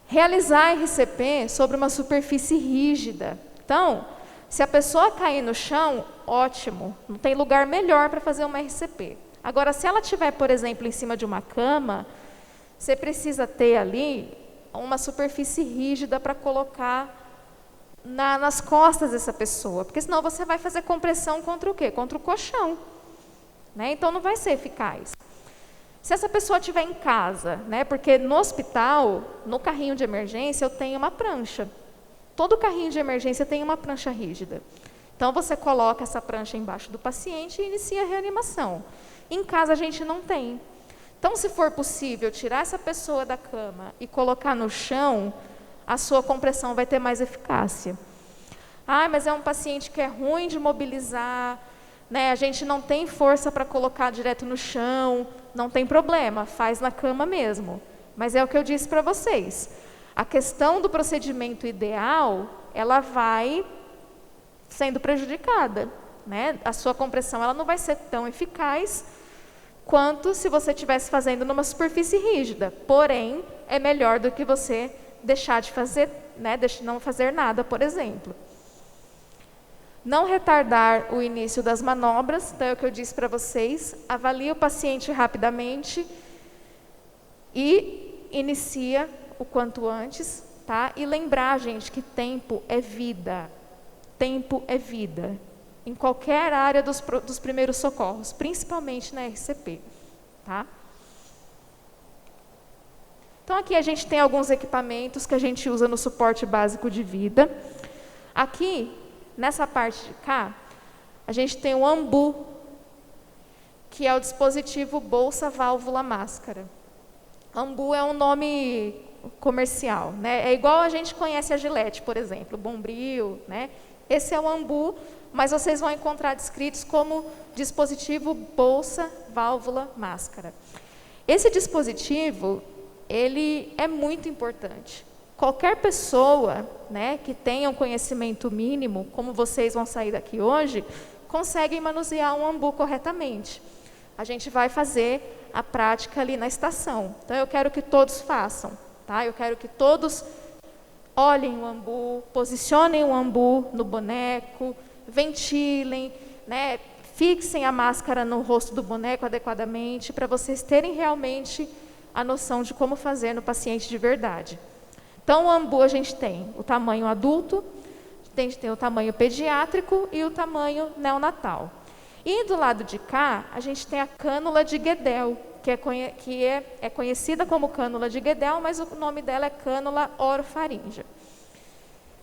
Realizar RCP sobre uma superfície rígida. Então, se a pessoa cair no chão, ótimo, não tem lugar melhor para fazer uma RCP. Agora, se ela estiver, por exemplo, em cima de uma cama, você precisa ter ali uma superfície rígida para colocar nas costas dessa pessoa, porque senão você vai fazer compressão contra o quê? Contra o colchão, né? Então não vai ser eficaz. Se essa pessoa estiver em casa, né? Porque no hospital, no carrinho de emergência, eu tenho uma prancha. Todo carrinho de emergência tem uma prancha rígida. Então você coloca essa prancha embaixo do paciente e inicia a reanimação. Em casa a gente não tem. Então, se for possível tirar essa pessoa da cama e colocar no chão, a sua compressão vai ter mais eficácia. Ah, mas é um paciente que é ruim de mobilizar, né? A gente não tem força para colocar direto no chão, não tem problema, faz na cama mesmo. Mas é o que eu disse para vocês. A questão do procedimento ideal, ela vai sendo prejudicada, né? A sua compressão ela não vai ser tão eficaz quanto se você estivesse fazendo numa superfície rígida. Porém, é melhor do que você deixar de fazer, né? Não fazer nada, por exemplo. Não retardar o início das manobras, então é o que eu disse para vocês, avalie o paciente rapidamente e inicia o quanto antes, tá? E lembrar, gente, que tempo é vida. Tempo é vida. Em qualquer área dos primeiros socorros, principalmente na RCP, tá? Então, aqui a gente tem alguns equipamentos que a gente usa no suporte básico de vida. Aqui, nessa parte de cá, a gente tem o AMBU, que é o dispositivo bolsa, válvula, máscara. AMBU é um nome comercial, né? É igual a gente conhece a Gillette, por exemplo, Bombril, né? Esse é o AMBU, mas vocês vão encontrar descritos como dispositivo bolsa, válvula, máscara. Esse dispositivo, ele é muito importante. Qualquer pessoa, né, que tenha um conhecimento mínimo, como vocês vão sair daqui hoje, consegue manusear um AMBU corretamente. A gente vai fazer a prática ali na estação. Então, eu quero que todos façam, tá? Eu quero que todos olhem o AMBU, posicionem o AMBU no boneco, ventilem, né, fixem a máscara no rosto do boneco adequadamente, para vocês terem realmente a noção de como fazer no paciente de verdade. Então, o AMBU a gente tem o tamanho adulto, a gente tem o tamanho pediátrico e o tamanho neonatal. E do lado de cá, a gente tem a cânula de Guedel, que é conhecida como cânula de Guedel, mas o nome dela é cânula orofaríngea.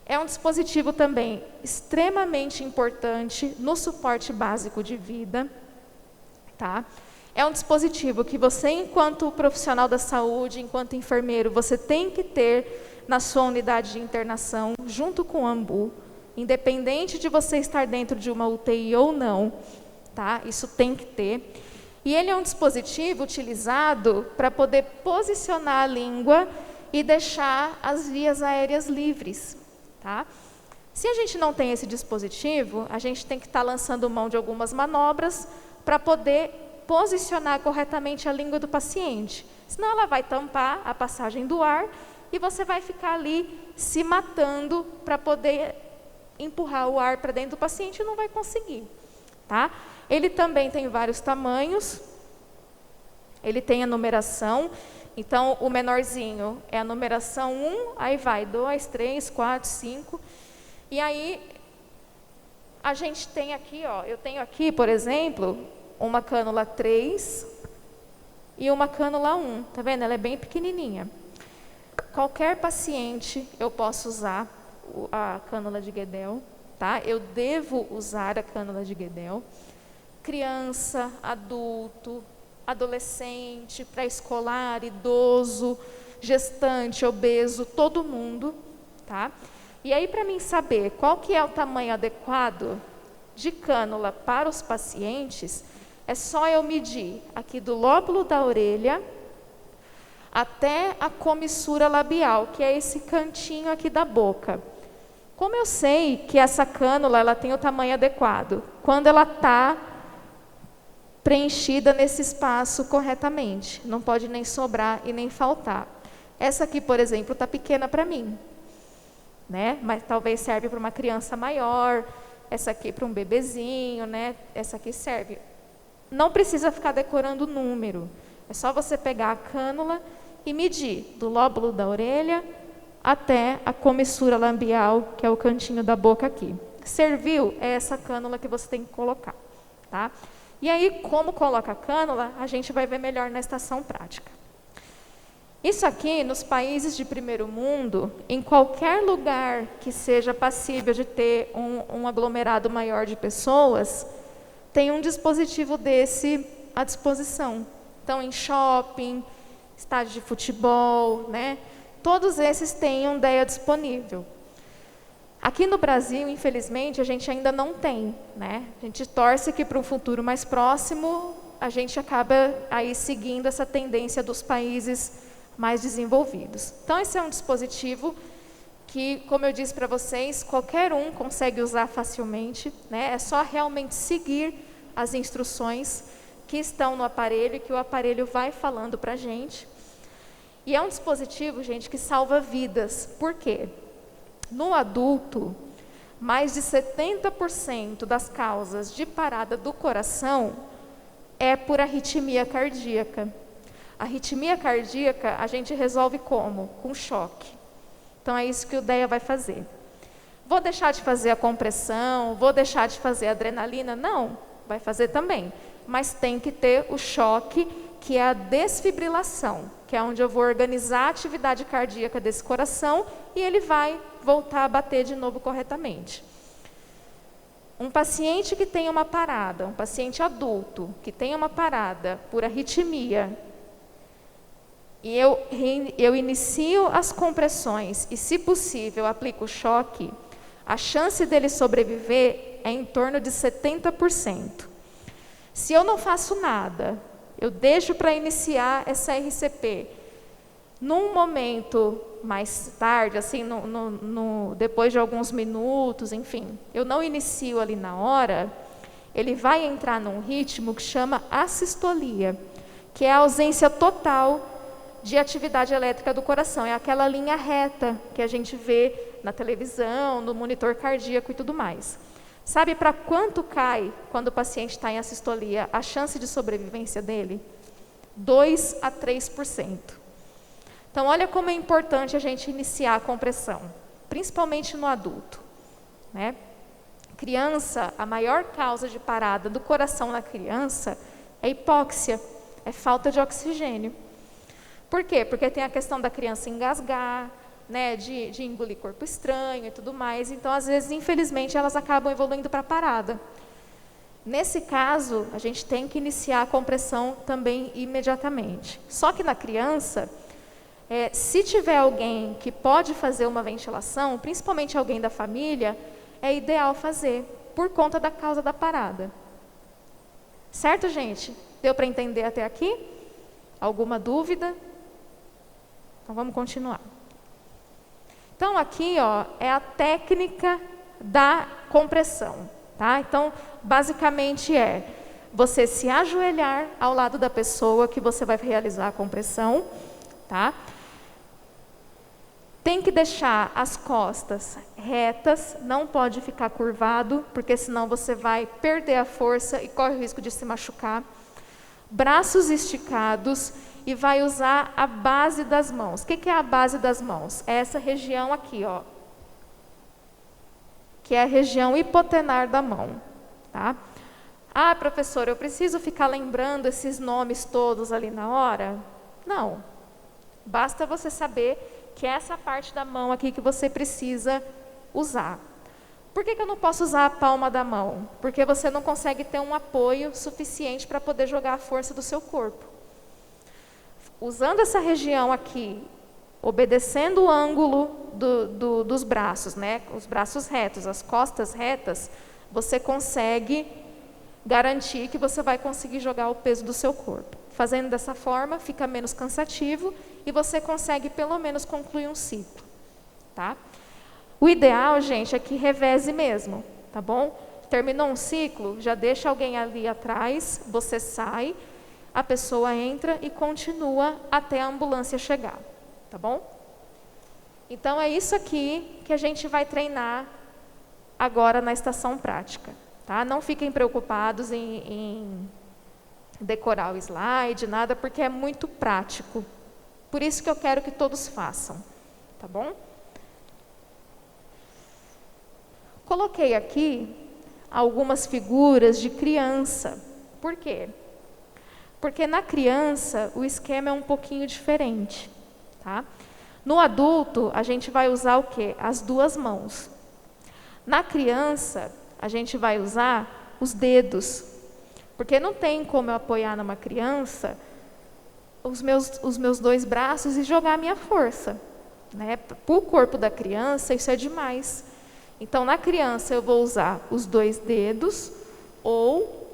É um dispositivo também extremamente importante no suporte básico de vida, tá? É um dispositivo que você, enquanto profissional da saúde, enquanto enfermeiro, você tem que ter na sua unidade de internação, junto com o AMBU, independente de você estar dentro de uma UTI ou não, tá? Isso tem que ter. E ele é um dispositivo utilizado para poder posicionar a língua e deixar as vias aéreas livres, tá? Se a gente não tem esse dispositivo, a gente tem que estar lançando mão de algumas manobras para poder posicionar corretamente a língua do paciente. Senão ela vai tampar a passagem do ar e você vai ficar ali se matando para poder empurrar o ar para dentro do paciente e não vai conseguir, tá? Ele também tem vários tamanhos, ele tem a numeração, então o menorzinho é a numeração 1, aí vai 2, 3, 4, 5, e aí a gente tem aqui, ó, eu tenho aqui, por exemplo, uma cânula 3 e uma cânula 1, tá vendo? Ela é bem pequenininha. Qualquer paciente eu posso usar a cânula de Guedel, tá? Eu devo usar a cânula de Guedel. criança, adulto, adolescente, pré-escolar, idoso, gestante, obeso, todo mundo, tá? E aí, para mim saber qual que é o tamanho adequado de cânula para os pacientes, é só eu medir aqui do lóbulo da orelha até a comissura labial, que é esse cantinho aqui da boca. Como eu sei que essa cânula ela tem o tamanho adequado? Quando ela está preenchida nesse espaço corretamente. Não pode nem sobrar e nem faltar. Essa aqui, por exemplo, está pequena para mim, né? Mas talvez serve para uma criança maior, essa aqui para um bebezinho, né? Essa aqui serve. Não precisa ficar decorando o número. É só você pegar a cânula e medir do lóbulo da orelha até a comissura labial, que é o cantinho da boca aqui. Serviu? É essa cânula que você tem que colocar, tá? E aí, como coloca a cânula, a gente vai ver melhor na estação prática. Isso aqui, nos países de primeiro mundo, em qualquer lugar que seja passível de ter um aglomerado maior de pessoas, tem um dispositivo desse à disposição. Então, em shopping, estádio de futebol, né? Todos esses têm um DEA disponível. Aqui no Brasil, infelizmente, a gente ainda não tem, né? A gente torce que para um futuro mais próximo, a gente acaba aí seguindo essa tendência dos países mais desenvolvidos. Então, esse é um dispositivo que, como eu disse para vocês, qualquer um consegue usar facilmente, né? É só realmente seguir as instruções que estão no aparelho, que o aparelho vai falando para a gente. E é um dispositivo, gente, que salva vidas. Por quê? No adulto, mais de 70% das causas de parada do coração é por arritmia cardíaca. A arritmia cardíaca a gente resolve como? Com choque. Então é isso que o DEA vai fazer. Vou deixar de fazer a compressão, vou deixar de fazer a adrenalina? Não, vai fazer também. Mas tem que ter o choque, que é a desfibrilação, que é onde eu vou organizar a atividade cardíaca desse coração e ele vai voltar a bater de novo corretamente. Um paciente que tem uma parada, um paciente adulto que tem uma parada por arritmia, e eu inicio as compressões e, se possível, aplico o choque, a chance dele sobreviver é em torno de 70%. Se eu não faço nada, eu deixo para iniciar essa RCP, num momento mais tarde, assim, depois de alguns minutos, enfim, eu não inicio ali na hora, ele vai entrar num ritmo que chama assistolia, que é a ausência total de atividade elétrica do coração. É aquela linha reta que a gente vê na televisão, no monitor cardíaco e tudo mais. Sabe para quanto cai, quando o paciente está em assistolia, a chance de sobrevivência dele? 2 a 3%. Então, olha como é importante a gente iniciar a compressão, principalmente no adulto, né? Criança, a maior causa de parada do coração na criança é hipóxia, é falta de oxigênio. Por quê? Porque tem a questão da criança engasgar, né, de engolir corpo estranho e tudo mais. Então, às vezes, infelizmente, elas acabam evoluindo para a parada. Nesse caso, a gente tem que iniciar a compressão também imediatamente. Só que na criança, se tiver alguém que pode fazer uma ventilação, principalmente alguém da família, é ideal fazer, por conta da causa da parada. Certo, gente? Deu para entender até aqui? Alguma dúvida? Então, vamos continuar. Então, aqui, ó, é a técnica da compressão, tá? Então, basicamente é você se ajoelhar ao lado da pessoa que você vai realizar a compressão, tá? Tem que deixar as costas retas, não pode ficar curvado, porque senão você vai perder a força e corre o risco de se machucar. Braços esticados e vai usar a base das mãos. O que é a base das mãos? É essa região aqui, ó, que é a região hipotenar da mão, tá? Ah, professor, eu preciso ficar lembrando esses nomes todos ali na hora? Não. Basta você saber que é essa parte da mão aqui que você precisa usar. Por que eu não posso usar a palma da mão? Porque você não consegue ter um apoio suficiente para poder jogar a força do seu corpo. Usando essa região aqui, obedecendo o ângulo dos braços, né? Os braços retos, as costas retas, você consegue garantir que você vai conseguir jogar o peso do seu corpo. Fazendo dessa forma, fica menos cansativo e você consegue pelo menos concluir um ciclo, tá? O ideal, gente, é que reveze mesmo, tá bom? Terminou um ciclo, já deixa alguém ali atrás, você sai, a pessoa entra e continua até a ambulância chegar, tá bom? Então é isso aqui que a gente vai treinar agora na estação prática, tá? Não fiquem preocupados em decorar o slide, nada, porque é muito prático. Por isso que eu quero que todos façam, tá bom? Coloquei aqui algumas figuras de criança. Por quê? Porque na criança o esquema é um pouquinho diferente, tá? No adulto, a gente vai usar o quê? As duas mãos. Na criança, a gente vai usar os dedos. Porque não tem como eu apoiar numa criança os meus dois braços e jogar a minha força, né? Para o corpo da criança, isso é demais. Então, na criança, eu vou usar os dois dedos ou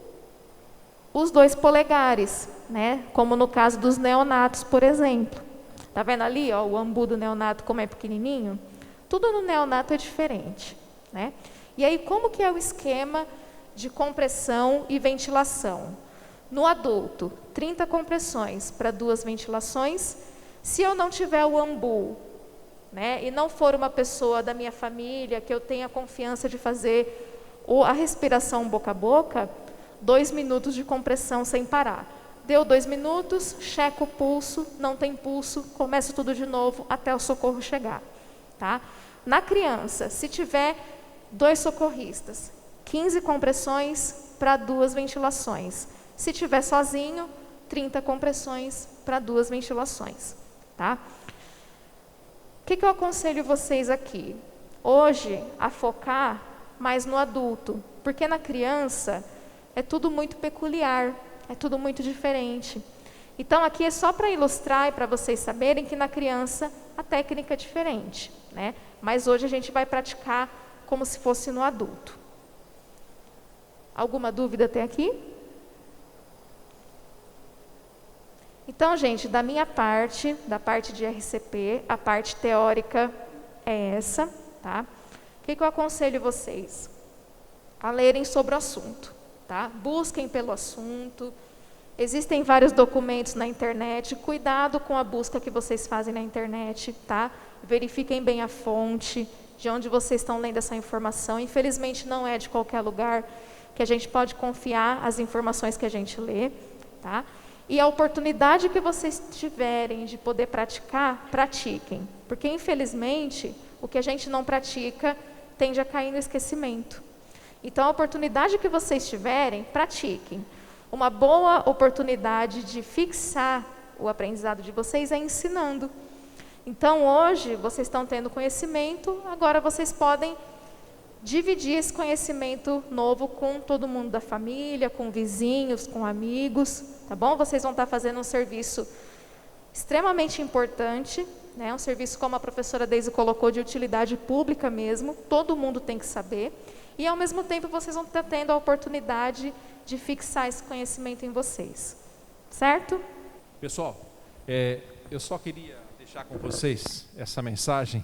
os dois polegares, né? Como no caso dos neonatos, por exemplo. Tá vendo ali, ó, o ambu do neonato como é pequenininho? Tudo no neonato é diferente, né? E aí, como que é o esquema de compressão e ventilação? No adulto, 30 compressões para 2 ventilações. Se eu não tiver o ambu, né, e não for uma pessoa da minha família que eu tenha confiança de fazer a respiração boca a boca, 2 minutos de compressão sem parar. Deu 2 minutos, checo o pulso, não tem pulso, começo tudo de novo até o socorro chegar, tá? Na criança, se tiver 2 socorristas, 15 compressões para 2 ventilações. Se tiver sozinho, 30 compressões para 2 ventilações, tá? O que eu aconselho vocês aqui? Hoje, a focar mais no adulto, porque na criança é tudo muito peculiar, é tudo muito diferente. Então, aqui é só para ilustrar e para vocês saberem que na criança a técnica é diferente, né? Mas hoje a gente vai praticar como se fosse no adulto. Alguma dúvida até aqui? Então, gente, da minha parte, da parte de RCP, a parte teórica é essa, tá? O que eu aconselho vocês? A lerem sobre o assunto, tá? Busquem pelo assunto. Existem vários documentos na internet. Cuidado com a busca que vocês fazem na internet, tá? Verifiquem bem a fonte de onde vocês estão lendo essa informação. Infelizmente, não é de qualquer lugar que a gente pode confiar as informações que a gente lê, tá? E a oportunidade que vocês tiverem de poder praticar, pratiquem. Porque, infelizmente, o que a gente não pratica tende a cair no esquecimento. Então, a oportunidade que vocês tiverem, pratiquem. Uma boa oportunidade de fixar o aprendizado de vocês é ensinando. Então, hoje, vocês estão tendo conhecimento, agora vocês podem dividir esse conhecimento novo com todo mundo da família, com vizinhos, com amigos, tá bom? Vocês vão estar fazendo um serviço extremamente importante, né? Um serviço, como a professora Deise colocou, de utilidade pública mesmo, todo mundo tem que saber, e ao mesmo tempo vocês vão estar tendo a oportunidade de fixar esse conhecimento em vocês, certo? Pessoal, eu só queria deixar com vocês essa mensagem,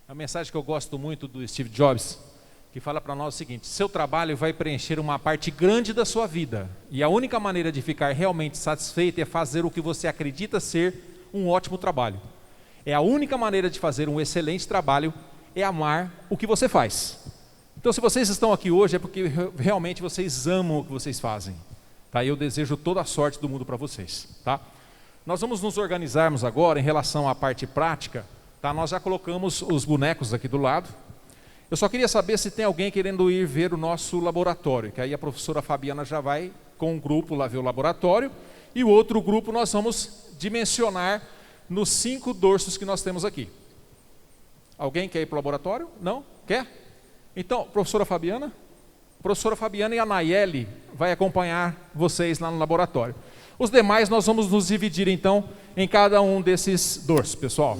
a mensagem que eu gosto muito do Steve Jobs, que fala para nós o seguinte: seu trabalho vai preencher uma parte grande da sua vida, e a única maneira de ficar realmente satisfeito é fazer o que você acredita ser um ótimo trabalho. É a única maneira de fazer um excelente trabalho, é amar o que você faz. Então, se vocês estão aqui hoje, é porque realmente vocês amam o que vocês fazem, tá? Eu desejo toda a sorte do mundo para vocês, tá? Nós vamos nos organizarmos agora em relação à parte prática, tá? Nós já colocamos os bonecos aqui do lado. Eu só queria saber se tem alguém querendo ir ver o nosso laboratório, que aí a professora Fabiana já vai com um grupo lá ver o laboratório, e o outro grupo nós vamos dimensionar nos 5 dorsos que nós temos aqui. Alguém quer ir para o laboratório? Não? Quer? Então, professora Fabiana? A professora Fabiana e a Nayeli vai acompanhar vocês lá no laboratório. Os demais nós vamos nos dividir então em cada um desses dorsos, pessoal.